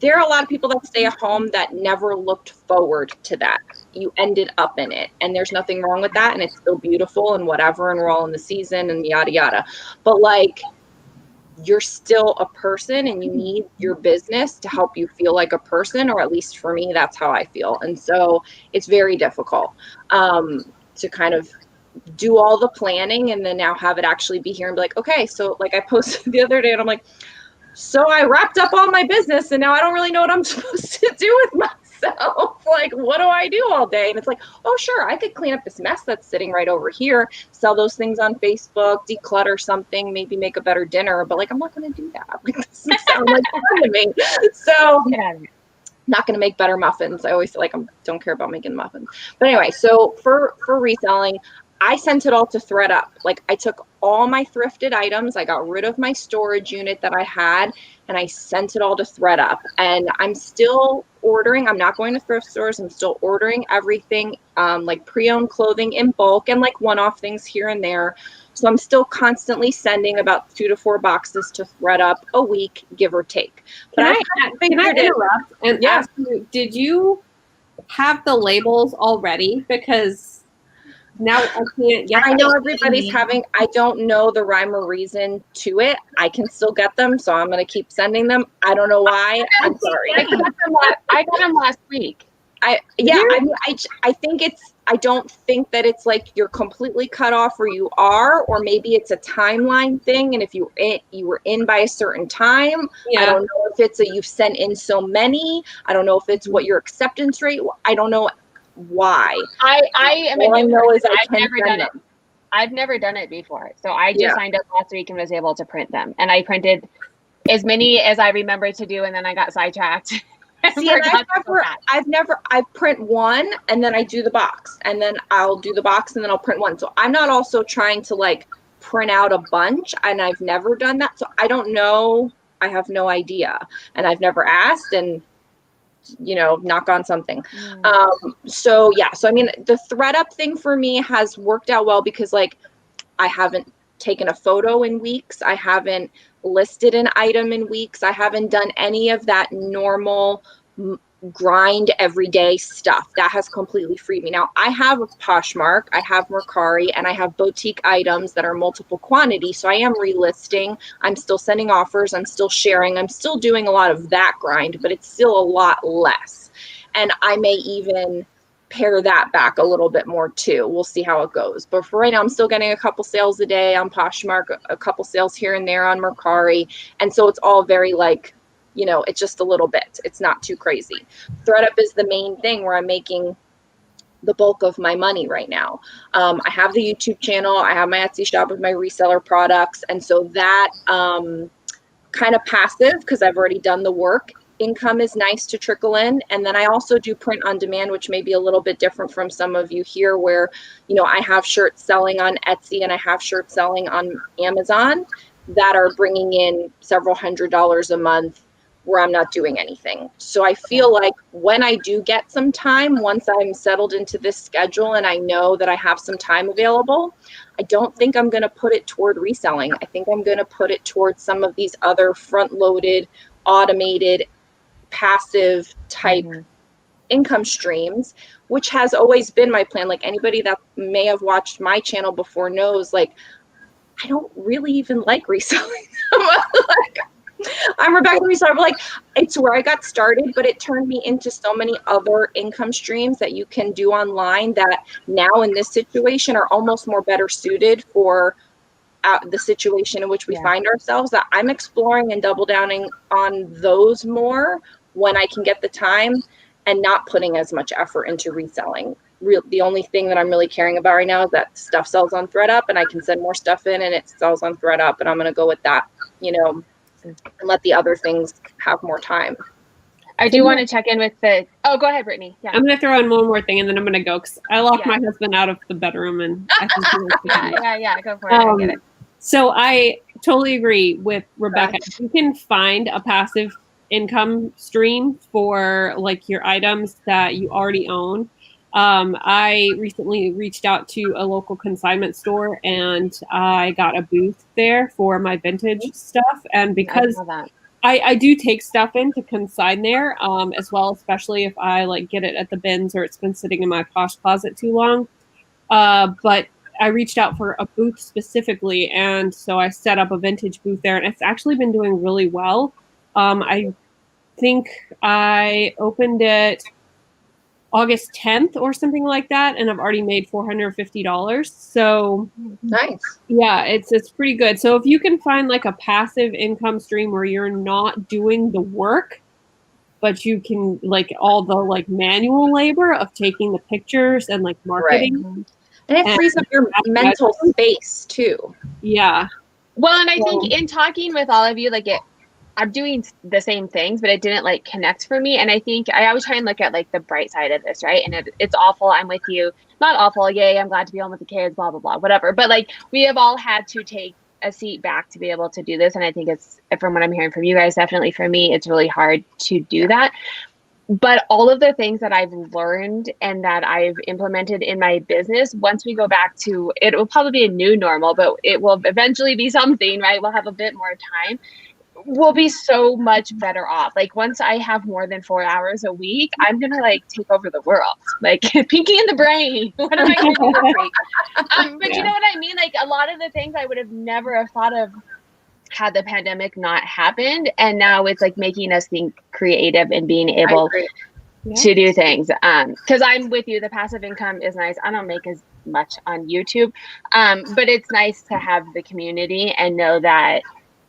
Speaker 2: there are a lot of people that stay at home that never looked forward to that. You ended up in it, and there's nothing wrong with that, and it's still beautiful and whatever, and we're all in the season and yada yada. But like, you're still a person, and you need your business to help you feel like a person, or at least for me, that's how I feel. And so it's very difficult to kind of do all the planning and then now have it actually be here and be like, okay, so like I posted the other day and I'm like, so I wrapped up all my business and now I don't really know what I'm supposed to do with myself. Like, what do I do all day? And it's like, oh, sure, I could clean up this mess that's sitting right over here, sell those things on Facebook, declutter something, maybe make a better dinner. But like, I'm not going to do that. Like, this doesn't sound like fun to me. So yeah, not going to make better muffins. I always feel like I don't care about making muffins. But anyway, so for reselling, I sent it all to ThredUp. Like I took all my thrifted items, I got rid of my storage unit that I had, and I sent it all to ThredUp. And I'm still ordering. I'm not going to thrift stores. I'm still ordering everything, like pre-owned clothing in bulk and like one-off things here and there. So I'm still constantly sending about 2 to 4 boxes to ThredUp a week, give or take.
Speaker 4: Can I interrupt and ask you, did you have the labels already? Because now I can't get
Speaker 2: I know everybody's having, I don't know the rhyme or reason to it. I can still get them, so I'm going to keep sending them. I don't know why. I'm sorry.
Speaker 1: I got them last week.
Speaker 2: I think it's, I don't think that it's like you're completely cut off where you are, or maybe it's a timeline thing. And if you were in by a certain time, I don't know if it's you've sent in so many. I don't know if it's what your acceptance rate. I don't know why.
Speaker 1: I am
Speaker 2: all I know is
Speaker 1: I've never done it. I've never done it before. So I just signed up last week and was able to print them. And I printed as many as I remembered to do, and then I got sidetracked.
Speaker 2: See, and I print one and then I do the box, and then I'll do the box and then I'll print one. So I'm not also trying to like print out a bunch, and I've never done that. So I don't know. I have no idea, and I've never asked, and you know, knock on something. So yeah, so I mean, the ThredUp thing for me has worked out well, because like I haven't taken a photo in weeks. I haven't listed an item in weeks. I haven't done any of that normal grind everyday stuff. That has completely freed me. Now I have a PoshMark, I have Mercari, and I have boutique items that are multiple quantity. So I am relisting. I'm still sending offers. I'm still sharing. I'm still doing a lot of that grind, but it's still a lot less. And I may even pare that back a little bit more too. We'll see how it goes. But for right now, I'm still getting a couple sales a day on PoshMark, a couple sales here and there on Mercari. And so it's all very like, you know, it's just a little bit. It's not too crazy. ThredUp is the main thing where I'm making the bulk of my money right now. I have the YouTube channel. I have my Etsy shop with my reseller products. And so that kind of passive, because I've already done the work, income is nice to trickle in. And then I also do print on demand, which may be a little bit different from some of you here, where, you know, I have shirts selling on Etsy and I have shirts selling on Amazon that are bringing in several $100s a month where I'm not doing anything. So I feel like when I do get some time, once I'm settled into this schedule and I know that I have some time available, I don't think I'm going to put it toward reselling. I think I'm going to put it towards some of these other front-loaded, automated, passive type income streams, which has always been my plan. Like anybody that may have watched my channel before knows, like, I don't really even like reselling. Like, I'm Rebecca Reseller, but like, it's where I got started, but it turned me into so many other income streams that you can do online that now in this situation are almost more better suited for the situation in which we find ourselves, that I'm exploring and double downing on those more when I can get the time and not putting as much effort into reselling. The only thing that I'm really caring about right now is that stuff sells on ThreadUp and I can send more stuff in and it sells on ThreadUp, and I'm going to go with that, you know, and let the other things have more time.
Speaker 1: I do want to check in with the, oh, go ahead, Brittany. Yeah.
Speaker 4: I'm going to throw in one more thing and then I'm going to go because I locked my husband out of the bedroom and I think he wants to come in.
Speaker 1: Yeah, go for it. I get it.
Speaker 4: So I totally agree with Rebecca. If you can find a passive income stream for like your items that you already own. I recently reached out to a local consignment store and I got a booth there for my vintage stuff. And because I do take stuff in to consign there as well, especially if I like get it at the bins or it's been sitting in my Posh closet too long. But I reached out for a booth specifically, and so I set up a vintage booth there, and it's actually been doing really well. I think I opened it August 10th or something like that, and I've already made $450. So
Speaker 2: nice.
Speaker 4: Yeah, it's pretty good. So if you can find like a passive income stream where you're not doing the work, but you can like all the like manual labor of taking the pictures and like marketing.
Speaker 2: Right. And it frees up your mental space too.
Speaker 4: Yeah.
Speaker 1: Well, and I think in talking with all of you, like I'm doing the same things, but it didn't like connect for me. And I think I always try and look at like the bright side of this, right? And it's awful. I'm with you. Not awful. Yay, I'm glad to be home with the kids, blah, blah, blah, whatever. But like we have all had to take a seat back to be able to do this. And I think it's, from what I'm hearing from you guys, definitely for me, it's really hard to do that. But all of the things that I've learned and that I've implemented in my business, once we go back to, it will probably be a new normal, but it will eventually be something, right? We'll have a bit more time. We'll be so much better off. Like once I have more than 4 hours a week, I'm going to like take over the world, like pinky in the brain. What am I going to do this week? But you know what I mean? Like a lot of the things I would have never have thought of had the pandemic not happened. And now it's like making us think creative and being able to do things. Cause I'm with you. The passive income is nice. I don't make as much on YouTube. But it's nice to have the community and know that,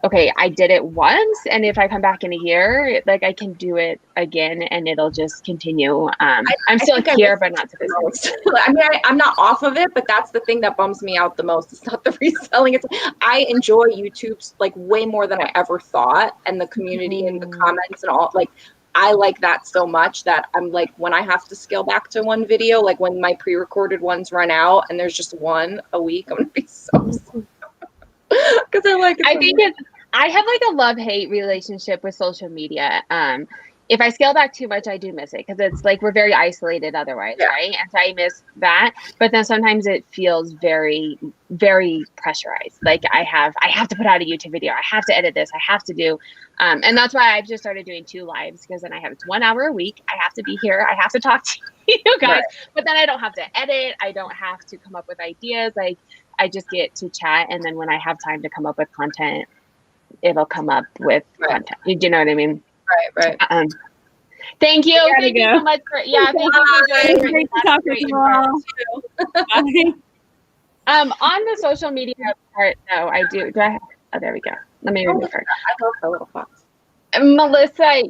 Speaker 1: okay, I did it once. And if I come back in a year, like I can do it again and it'll just continue. I'm still here, but not to the most.
Speaker 2: I mean, I'm not off of it, but that's the thing that bums me out the most. It's not the reselling. I enjoy YouTube's like way more than I ever thought. And the community and the comments and all, like, I like that so much that I'm like, when I have to scale back to one video, like when my pre-recorded ones run out and there's just one a week, I'm going to be so because I like it.
Speaker 1: I think I have like a love-hate relationship with social media. If I scale back too much, I do miss it because it's like we're very isolated otherwise, right? And so I miss that. But then sometimes it feels very, very pressurized. Like I have to put out a YouTube video. I have to edit this. I have to do. And that's why I've just started doing 2 lives because then it's 1 hour a week. I have to be here. I have to talk to you guys. But then I don't have to edit. I don't have to come up with ideas. Like I just get to chat. And then when I have time to come up with content, it'll come up with content. Do you know what I mean?
Speaker 2: Right.
Speaker 1: Thank you. Thank you so much for thank you for joining.
Speaker 4: Great to talk with you all.
Speaker 1: On the social media part, no, I do. Do I have, oh, there we go. Let me remove her.
Speaker 2: I love the little fox.
Speaker 1: Melissa,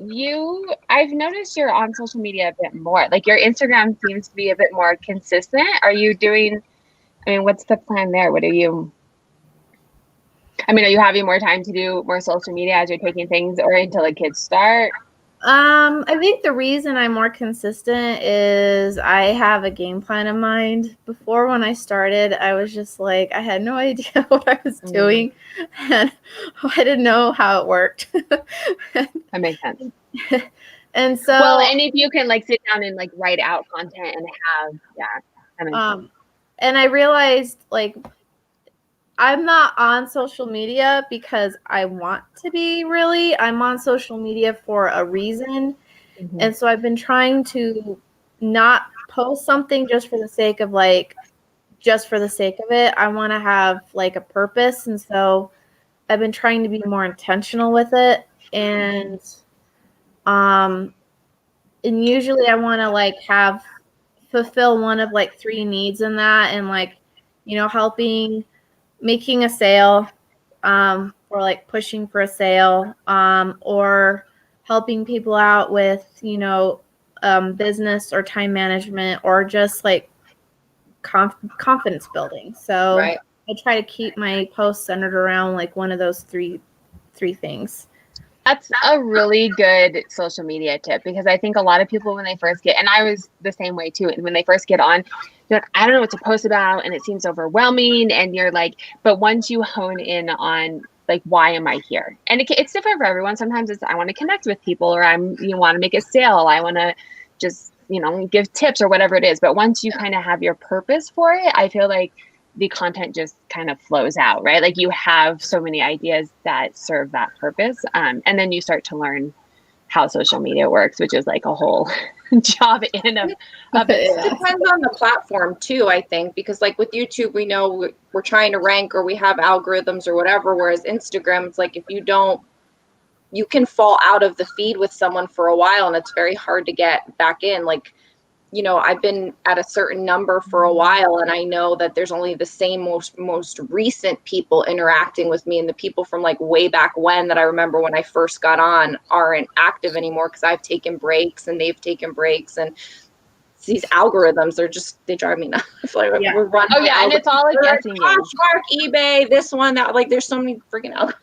Speaker 1: I've noticed you're on social media a bit more. Like your Instagram seems to be a bit more consistent. Are you doing, what's the plan there? What are you? Are you having more time to do more social media as you're taking things or until the kids start?
Speaker 3: I think the reason I'm more consistent is I have a game plan in mind. Before when I started, I was just like, I had no idea what I was doing and I didn't know how it worked.
Speaker 1: That makes sense.
Speaker 3: And so,
Speaker 1: well, and if you can like sit down and like write out content and have, that makes sense.
Speaker 3: And I realized like, I'm not on social media because I want to be really. I'm on social media for a reason. And so I've been trying to not post something just for the sake of like, just for the sake of it. I want to have like a purpose. And so I've been trying to be more intentional with it. And usually I want to like fulfill one of like 3 needs in that, and like, making a sale, or like pushing for a sale, or helping people out with, business or time management, or just like confidence building. So
Speaker 2: Right.
Speaker 3: I try to keep my posts centered around like one of those three things.
Speaker 1: That's a really good social media tip, because I think a lot of people, when they first get, and I was the same way too, and when they first get on, they're like, I don't know what to post about, and it seems overwhelming, and you're like, but once you hone in on like, why am I here? And it's different for everyone. Sometimes it's, I want to connect with people, or want to make a sale, I want to just, give tips or whatever it is. But once you kind of have your purpose for it, I feel like the content just kind of flows out, right? Like you have so many ideas that serve that purpose. And then you start to learn how social media works, which is like a whole job in of
Speaker 2: It
Speaker 1: itself.
Speaker 2: depends on the platform too, I think, because like with YouTube, we know we're trying to rank, or we have algorithms or whatever. Whereas Instagram, it's like, if you can fall out of the feed with someone for a while, and it's very hard to get back in. Like, I've been at a certain number for a while, and I know that there's only the same most recent people interacting with me, and the people from like way back when that I remember when I first got on aren't active anymore, because I've taken breaks and they've taken breaks, and these algorithms they drive me nuts. Like,
Speaker 3: Yeah.
Speaker 2: we're running.
Speaker 1: Oh yeah, and it's all a guessing game.
Speaker 2: PoshMark, eBay, this one, that, like, there's so many freaking algorithms.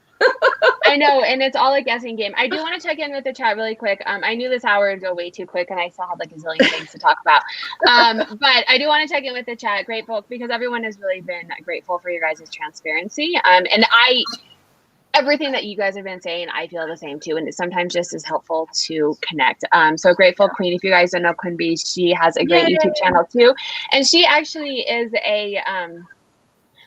Speaker 1: I know, and it's all a guessing game. I do want to check in with the chat really quick. I knew this hour would go way too quick, and I still have like a zillion things to talk about. But I do want to check in with the chat. Grateful, because everyone has really been grateful for your guys' transparency. And everything that you guys have been saying, I feel the same too. And it sometimes just is helpful to connect. So grateful, Queen. If you guys don't know Queen Bee, she has a great YouTube channel too. And she actually is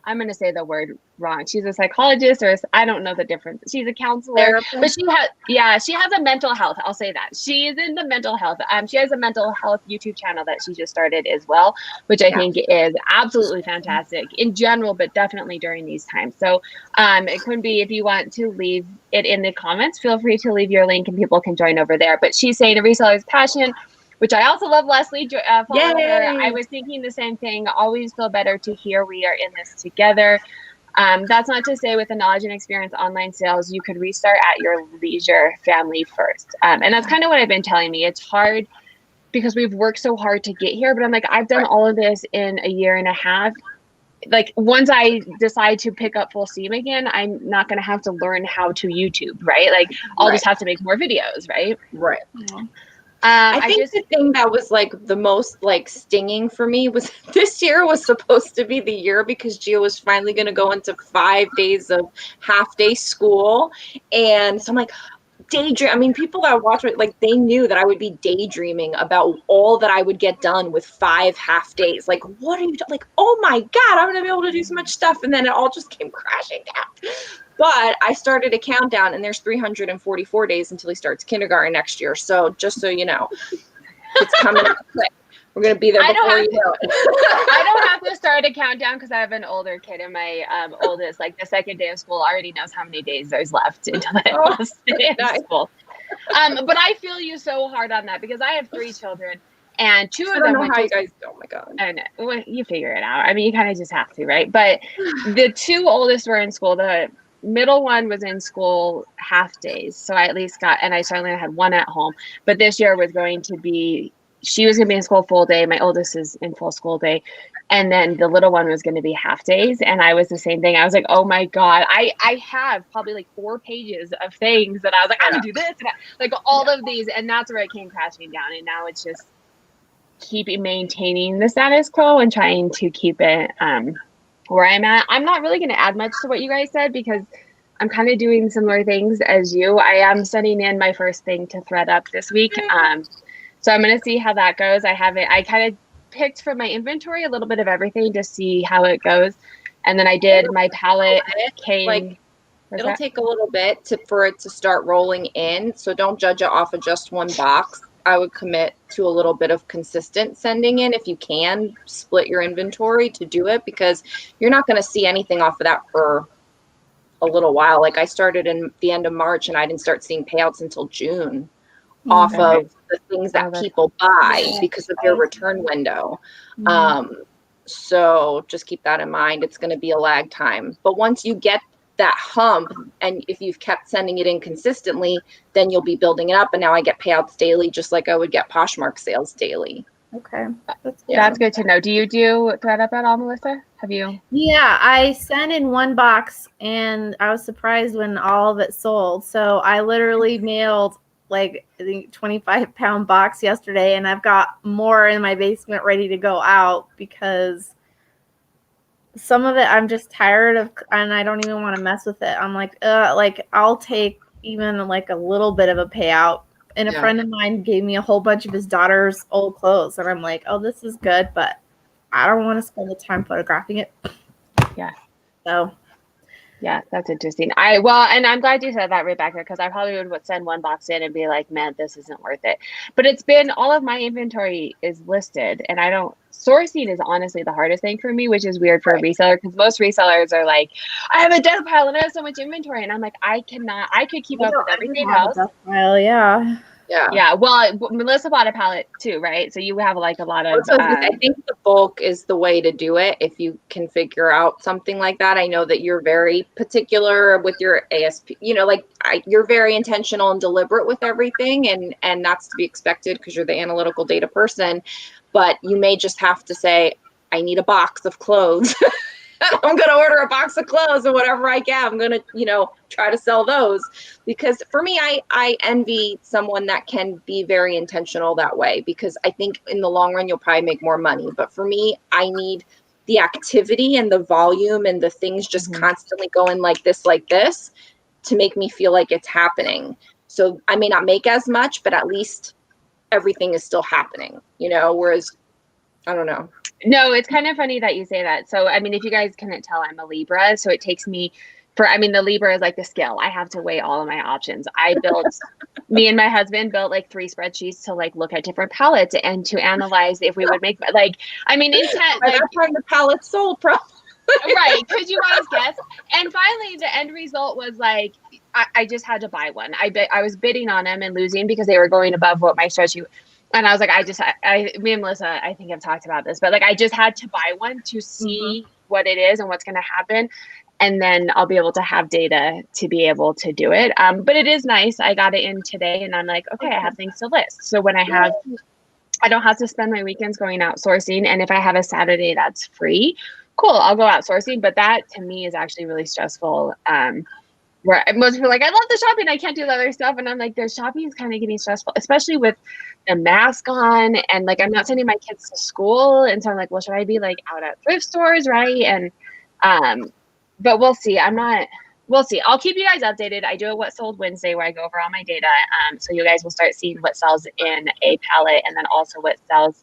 Speaker 1: I'm going to say the word wrong. She's a psychologist, or I don't know the difference. She's a counselor, but she has a mental health. I'll say that. She is in the mental health. She has a mental health YouTube channel that she just started as well, which I think is absolutely fantastic in general, but definitely during these times. So it could be, if you want to leave it in the comments, feel free to leave your link and people can join over there. But she's saying a reseller's passion, which I also love. Leslie, following her, I was thinking the same thing. Always feel better to hear we are in this together. That's not to say with the knowledge and experience online sales, you could restart at your leisure, family first. And that's kind of what I've been telling me. It's hard because we've worked so hard to get here, but I'm like, I've done all of this in a year and a half. Like, once I decide to pick up full steam again, I'm not going to have to learn how to YouTube, right? Like, I'll just have to make more videos, right?
Speaker 2: Right.
Speaker 1: Yeah.
Speaker 2: I think the thing that was like the most like stinging for me was this year was supposed to be the year, because Gia was finally going to go into 5 days of half day school. And so I'm like, daydream. I mean, people that watch it, like, they knew that I would be daydreaming about all that I would get done with 5 half days. Like, what are you like? Oh my God, I'm going to be able to do so much stuff. And then it all just came crashing down. But I started a countdown, and there's 344 days until he starts kindergarten next year. So just so you know, it's coming up quick. We're going to be there before you know it.
Speaker 1: I don't have to start a countdown because I have an older kid, and my oldest, like the second day of school, already knows how many days there's left until the last day of school. But I feel you so hard on that, because I have 3 children, and 2 of them.
Speaker 2: I don't know how you guys. Oh my God.
Speaker 1: I know. Well, you figure it out. I mean, you kind of just have to, right? But the 2 oldest were in school. The middle one was in school half days, so I at least got, and I certainly had 1 at home. But this year was going to be. She was going to be in school full day. My oldest is in full school day. And then the little one was going to be half days. And I was the same thing. I was like, oh my God, I have probably like 4 pages of things that I was like, I'm going to do this. And like all of these. And that's where it came crashing down. And now it's just keeping maintaining the status quo and trying to keep it where I'm at. I'm not really going to add much to what you guys said, because I'm kind of doing similar things as you. I am sending in my first thing to ThreadUp this week. So I'm going to see how that goes. I kind of picked from my inventory a little bit of everything to see how it goes. And then I did my palette came.
Speaker 2: Like, it'll take a little bit for it to start rolling in. So don't judge it off of just one box. I would commit to a little bit of consistent sending in. If you can split your inventory to do it, because you're not going to see anything off of that for a little while. Like I started in the end of March and I didn't start seeing payouts until June off of the things that people buy because of their return window. So just keep that in mind. It's going to be a lag time. But once you get that hump, and if you've kept sending it in consistently, then you'll be building it up. And now I get payouts daily, just like I would get Poshmark sales daily.
Speaker 3: Okay.
Speaker 1: That's good to know. Do you do ThreadUp at all, Melissa? Have you?
Speaker 3: Yeah, I sent in one box and I was surprised when all of it sold. So I literally mailed like I think 25-pound box yesterday, and I've got more in my basement ready to go out because some of it I'm just tired of, and I don't even want to mess with it. I'm like I'll take even like a little bit of a payout. And a friend of mine gave me a whole bunch of his daughter's old clothes, and I'm like, oh, this is good, but I don't want to spend the time photographing it.
Speaker 1: Yeah.
Speaker 3: So.
Speaker 1: Yeah, that's interesting. And I'm glad you said that, Rebecca, because I probably would send one box in and be like, man, this isn't worth it. But it's been, all of my inventory is listed, and sourcing is honestly the hardest thing for me, which is weird for a reseller, because most resellers are like, I have a death pile and I have so much inventory. And I'm like, I could keep up with everything else.
Speaker 3: Death pile, yeah.
Speaker 1: Yeah. Well, Melissa bought a palette too, right? So you have like a lot of.
Speaker 2: I think the bulk is the way to do it if you can figure out something like that. I know that you're very particular with your ASP. You're very intentional and deliberate with everything, and that's to be expected because you're the analytical data person. But you may just have to say, I need a box of clothes. I'm going to order a box of clothes, and whatever I get, I'm going to, try to sell those. Because for me, I envy someone that can be very intentional that way, because I think in the long run, you'll probably make more money. But for me, I need the activity and the volume and the things just constantly going like this to make me feel like it's happening. So I may not make as much, but at least everything is still happening, whereas I don't know.
Speaker 1: No, it's kind of funny that you say that. So, I mean, if you guys couldn't tell, I'm a Libra. So it takes me the Libra is like the scale. I have to weigh all of my options. Me and my husband built like 3 spreadsheets to like look at different palettes and to analyze if we would make intent.
Speaker 2: By that time the palette sold, probably.
Speaker 1: Right. Could you guys guess? And finally, the end result was like, I just had to buy one. I was bidding on them and losing because they were going above what my spreadsheet. And I was like, me and Melissa, I think I've talked about this, but like, I just had to buy one to see what it is and what's going to happen. And then I'll be able to have data to be able to do it. But it is nice. I got it in today and I'm like, okay, I have things to list. So when I don't have to spend my weekends going out sourcing. And if I have a Saturday that's free, cool, I'll go out sourcing. But that to me is actually really stressful. Where most people are like, I love the shopping, I can't do the other stuff. And I'm like, the shopping is kind of getting stressful, especially with the mask on. And like, I'm not sending my kids to school. And so I'm like, well, should I be like out at thrift stores? Right. And, but we'll see. We'll see. I'll keep you guys updated. I do a What Sold Wednesday where I go over all my data. So you guys will start seeing what sells in a palette and then also what sells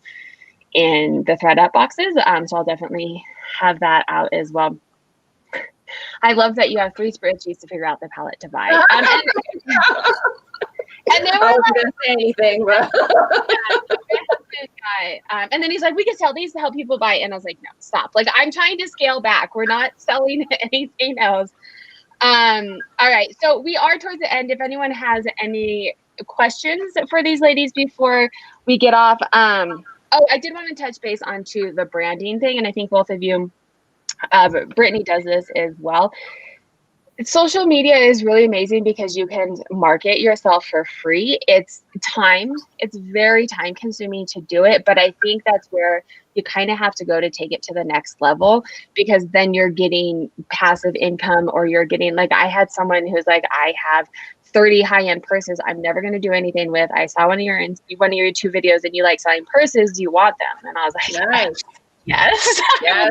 Speaker 1: in the ThreadUp boxes. So I'll definitely have that out as well. I love that you have 3 spreadsheets to figure out the palette to buy. And then
Speaker 2: I wasn't going to say anything, but
Speaker 1: and then he's like, we can sell these to help people buy. And I was like, no, stop. Like, I'm trying to scale back. We're not selling anything else. All right. So we are towards the end. If anyone has any questions for these ladies before we get off. I did want to touch base onto the branding thing. And I think both of you, Brittany does this as well. Social media is really amazing because you can market yourself for free. It's very time consuming to do it, but I think that's where you kind of have to go to take it to the next level, because then you're getting passive income, or you're getting, like, I had someone who's like, I have 30 high-end purses I'm never going to do anything with. I saw one of your 2 videos and you like selling purses. Do you want them? And I was like, yes. Yes.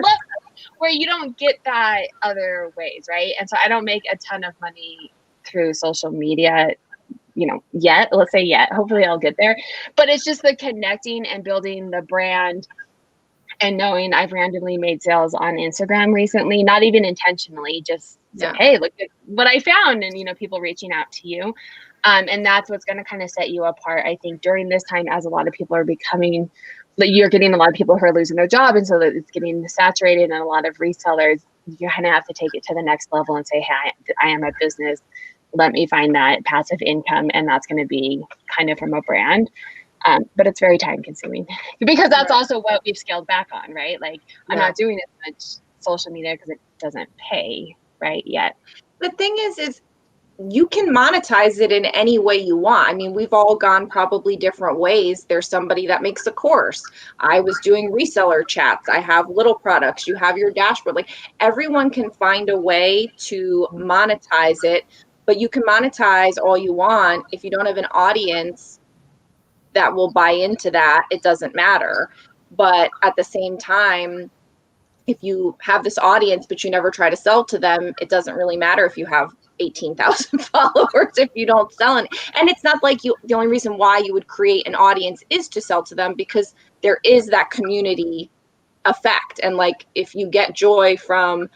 Speaker 1: Where you don't get that other ways, right? And so I don't make a ton of money through social media, yet. Let's say yet. Hopefully I'll get there. But it's just the connecting and building the brand and knowing I've randomly made sales on Instagram recently, not even intentionally, just hey, look at what I found, and people reaching out to you. And that's what's going to kind of set you apart, I think, during this time, as a lot of people are becoming, like, you're getting a lot of people who are losing their job. And so that it's getting saturated, and a lot of resellers, you kind of have to take it to the next level and say, hey, I am a business. Let me find that passive income. And that's going to be kind of from a brand. But it's very time consuming because that's also what we've scaled back on, right? Like, I'm not doing as much social media because it doesn't pay, right, yet.
Speaker 2: The thing is you can monetize it in any way you want. I mean, we've all gone probably different ways. There's somebody that makes a course. I was doing reseller chats. I have little products. You have your dashboard. Like, everyone can find a way to monetize it, but you can monetize all you want. If you don't have an audience that will buy into that, it doesn't matter. But at the same time, if you have this audience, but you never try to sell to them, it doesn't really matter if you have 18,000 followers if you don't sell it. And it's not like the only reason why you would create an audience is to sell to them, because there is that community effect. And like, if you get joy from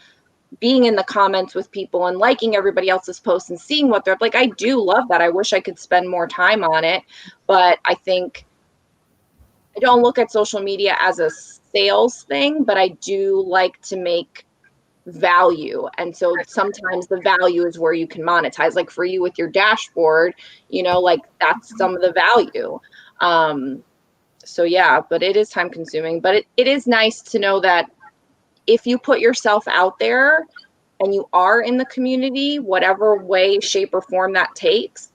Speaker 2: being in the comments with people and liking everybody else's posts and seeing what they're like, I do love that. I wish I could spend more time on it, but I think I don't look at social media as a sales thing, but I do like to make value. And so sometimes the value is where you can monetize. Like for you with your dashboard, like that's some of the value. So yeah, but it is time consuming, but it is nice to know that if you put yourself out there and you are in the community, whatever way, shape, or form that takes,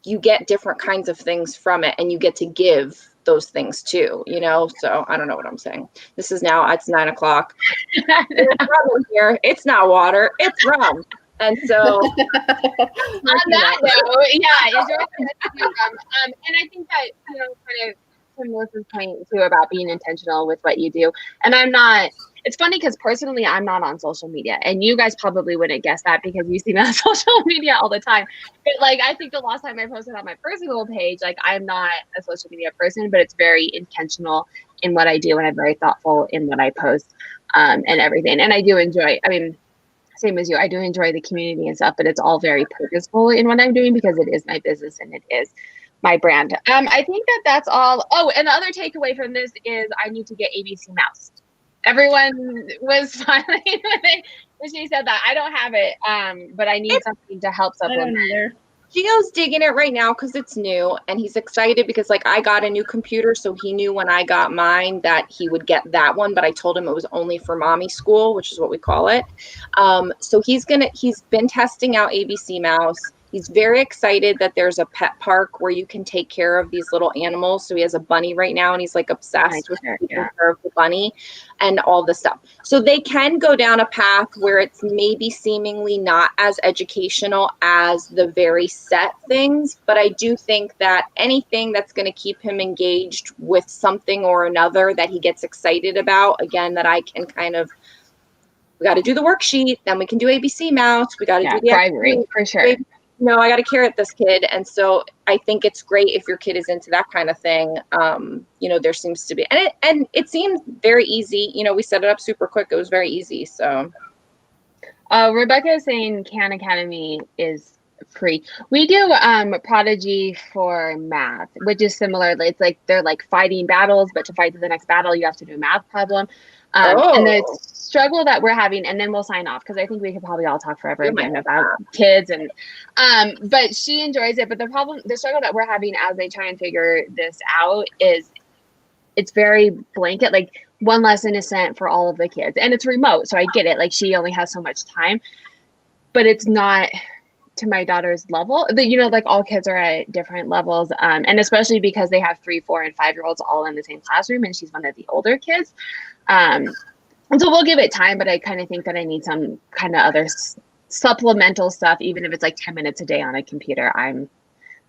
Speaker 2: you get different kinds of things from it, and you get to give those things too, so I don't know what I'm saying. It's 9:00. There's rum in here. It's not water, it's rum. And so
Speaker 1: on that note, enjoy the rum. And I think that, kind of to Melissa's point too about being intentional with what you do. And it's funny because personally, I'm not on social media, and you guys probably wouldn't guess that because you see me on social media all the time. But like, I think the last time I posted on my personal page, like, I'm not a social media person, but it's very intentional in what I do, and I'm very thoughtful in what I post, and everything. And I do enjoy, same as you, I do enjoy the community and stuff, but it's all very purposeful in what I'm doing because it is my business and it is my brand. I think that's all. Oh, and the other takeaway from this is I need to get ABC Mouse. Everyone was smiling when she said that. I don't have it, but I need something to help supplement.
Speaker 2: Gio's digging it right now because it's new, and he's excited because like I got a new computer, so he knew when I got mine that he would get that one, but I told him it was only for mommy school, which is what we call it. So he's been testing out ABC Mouse. He's very excited that there's a pet park where you can take care of these little animals. So he has a bunny right now, and he's like obsessed with taking care of the bunny and all this stuff. So they can go down a path where it's maybe seemingly not as educational as the very set things. But I do think that anything that's going to keep him engaged with something or another that he gets excited about, again, that I can we got to do the worksheet, then we can do ABC Mouse. We got to do the
Speaker 1: bribery for sure.
Speaker 2: No, I got to carrot this kid. And so I think it's great if your kid is into that kind of thing. There seems to be, and it seems very easy. We set it up super quick. It was very easy. So
Speaker 1: Rebecca is saying Khan Academy is free. We do Prodigy for math, which is similar. It's like they're like fighting battles, but to fight to the next battle, you have to do a math problem. And the struggle that we're having, and then we'll sign off because I think we could probably all talk forever again about kids and but she enjoys it. But the struggle that we're having as they try and figure this out is it's very blanket. Like, one lesson is sent for all of the kids, and it's remote, so I get it. Like, she only has so much time, but it's not to my daughter's level. Like, all kids are at different levels, and especially because they have 3, 4, and 5-year-olds all in the same classroom, and she's one of the older kids. And so we'll give it time, but I kind of think that I need some kind of other supplemental stuff, even if it's like 10 minutes a day on a computer. I'm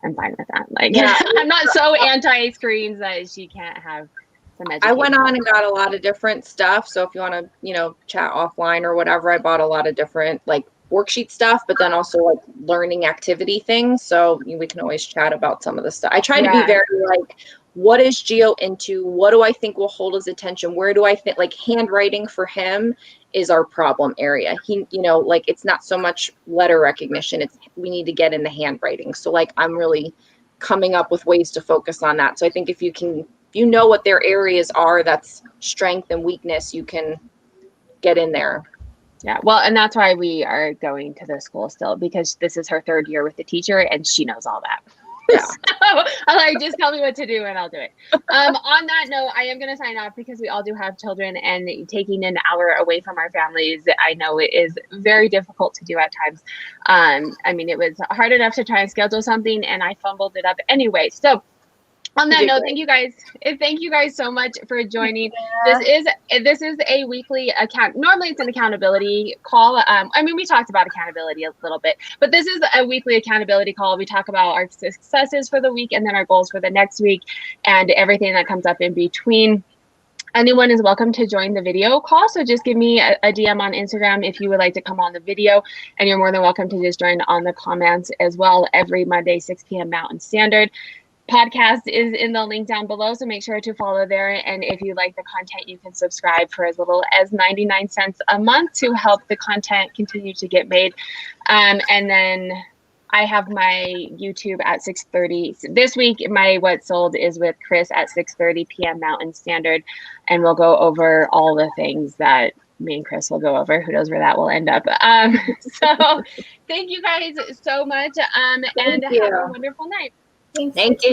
Speaker 1: fine with that. Like, I'm not so anti-screens that she can't have some education.
Speaker 2: I went on and got a lot of different stuff. So if you want to, chat offline or whatever, I bought a lot of different like worksheet stuff, but then also like learning activity things. So we can always chat about some of the stuff. I try to be very like what is Gio into? What do I think will hold his attention? Where do I think, like, handwriting for him is our problem area. He, you know, like, it's not so much letter recognition. It's, we need to get in the handwriting. So like, I'm really coming up with ways to focus on that. So I think if you can, you know what their areas are, that's strength and weakness, you can get in there.
Speaker 1: Yeah, well, and that's why we are going to the school still, because this is her 3rd year with the teacher and she knows all that.
Speaker 2: Yeah.
Speaker 1: So I'm like, just tell me what to do and I'll do it. On that note, I am going to sign off because we all do have children, and taking an hour away from our families, I know it is very difficult to do at times. I mean, it was hard enough to try and schedule something and I fumbled it up anyway. So on that note, thank you guys so much for joining. This is a weekly account. Normally it's an accountability call. I mean, we talked about accountability a little bit, but this is a weekly accountability call. We talk about our successes for the week and then our goals for the next week and everything that comes up in between. Anyone is welcome to join the video call. So just give me a DM on Instagram if you would like to come on the video, and you're more than welcome to just join on the comments as well. Every Monday, 6 p.m. Mountain Standard. Podcast is in the link down below, so make sure to follow there. And if you like the content, you can subscribe for as little as 99 cents a month to help the content continue to get made. And then I have my YouTube at 6:30. This week, my What Sold is with Chris at 6:30 p.m. Mountain Standard, and we'll go over all the things that me and Chris will go over. Who knows where that will end up. So thank you guys so much, and have a wonderful night.
Speaker 3: Thanks.
Speaker 2: Thank you.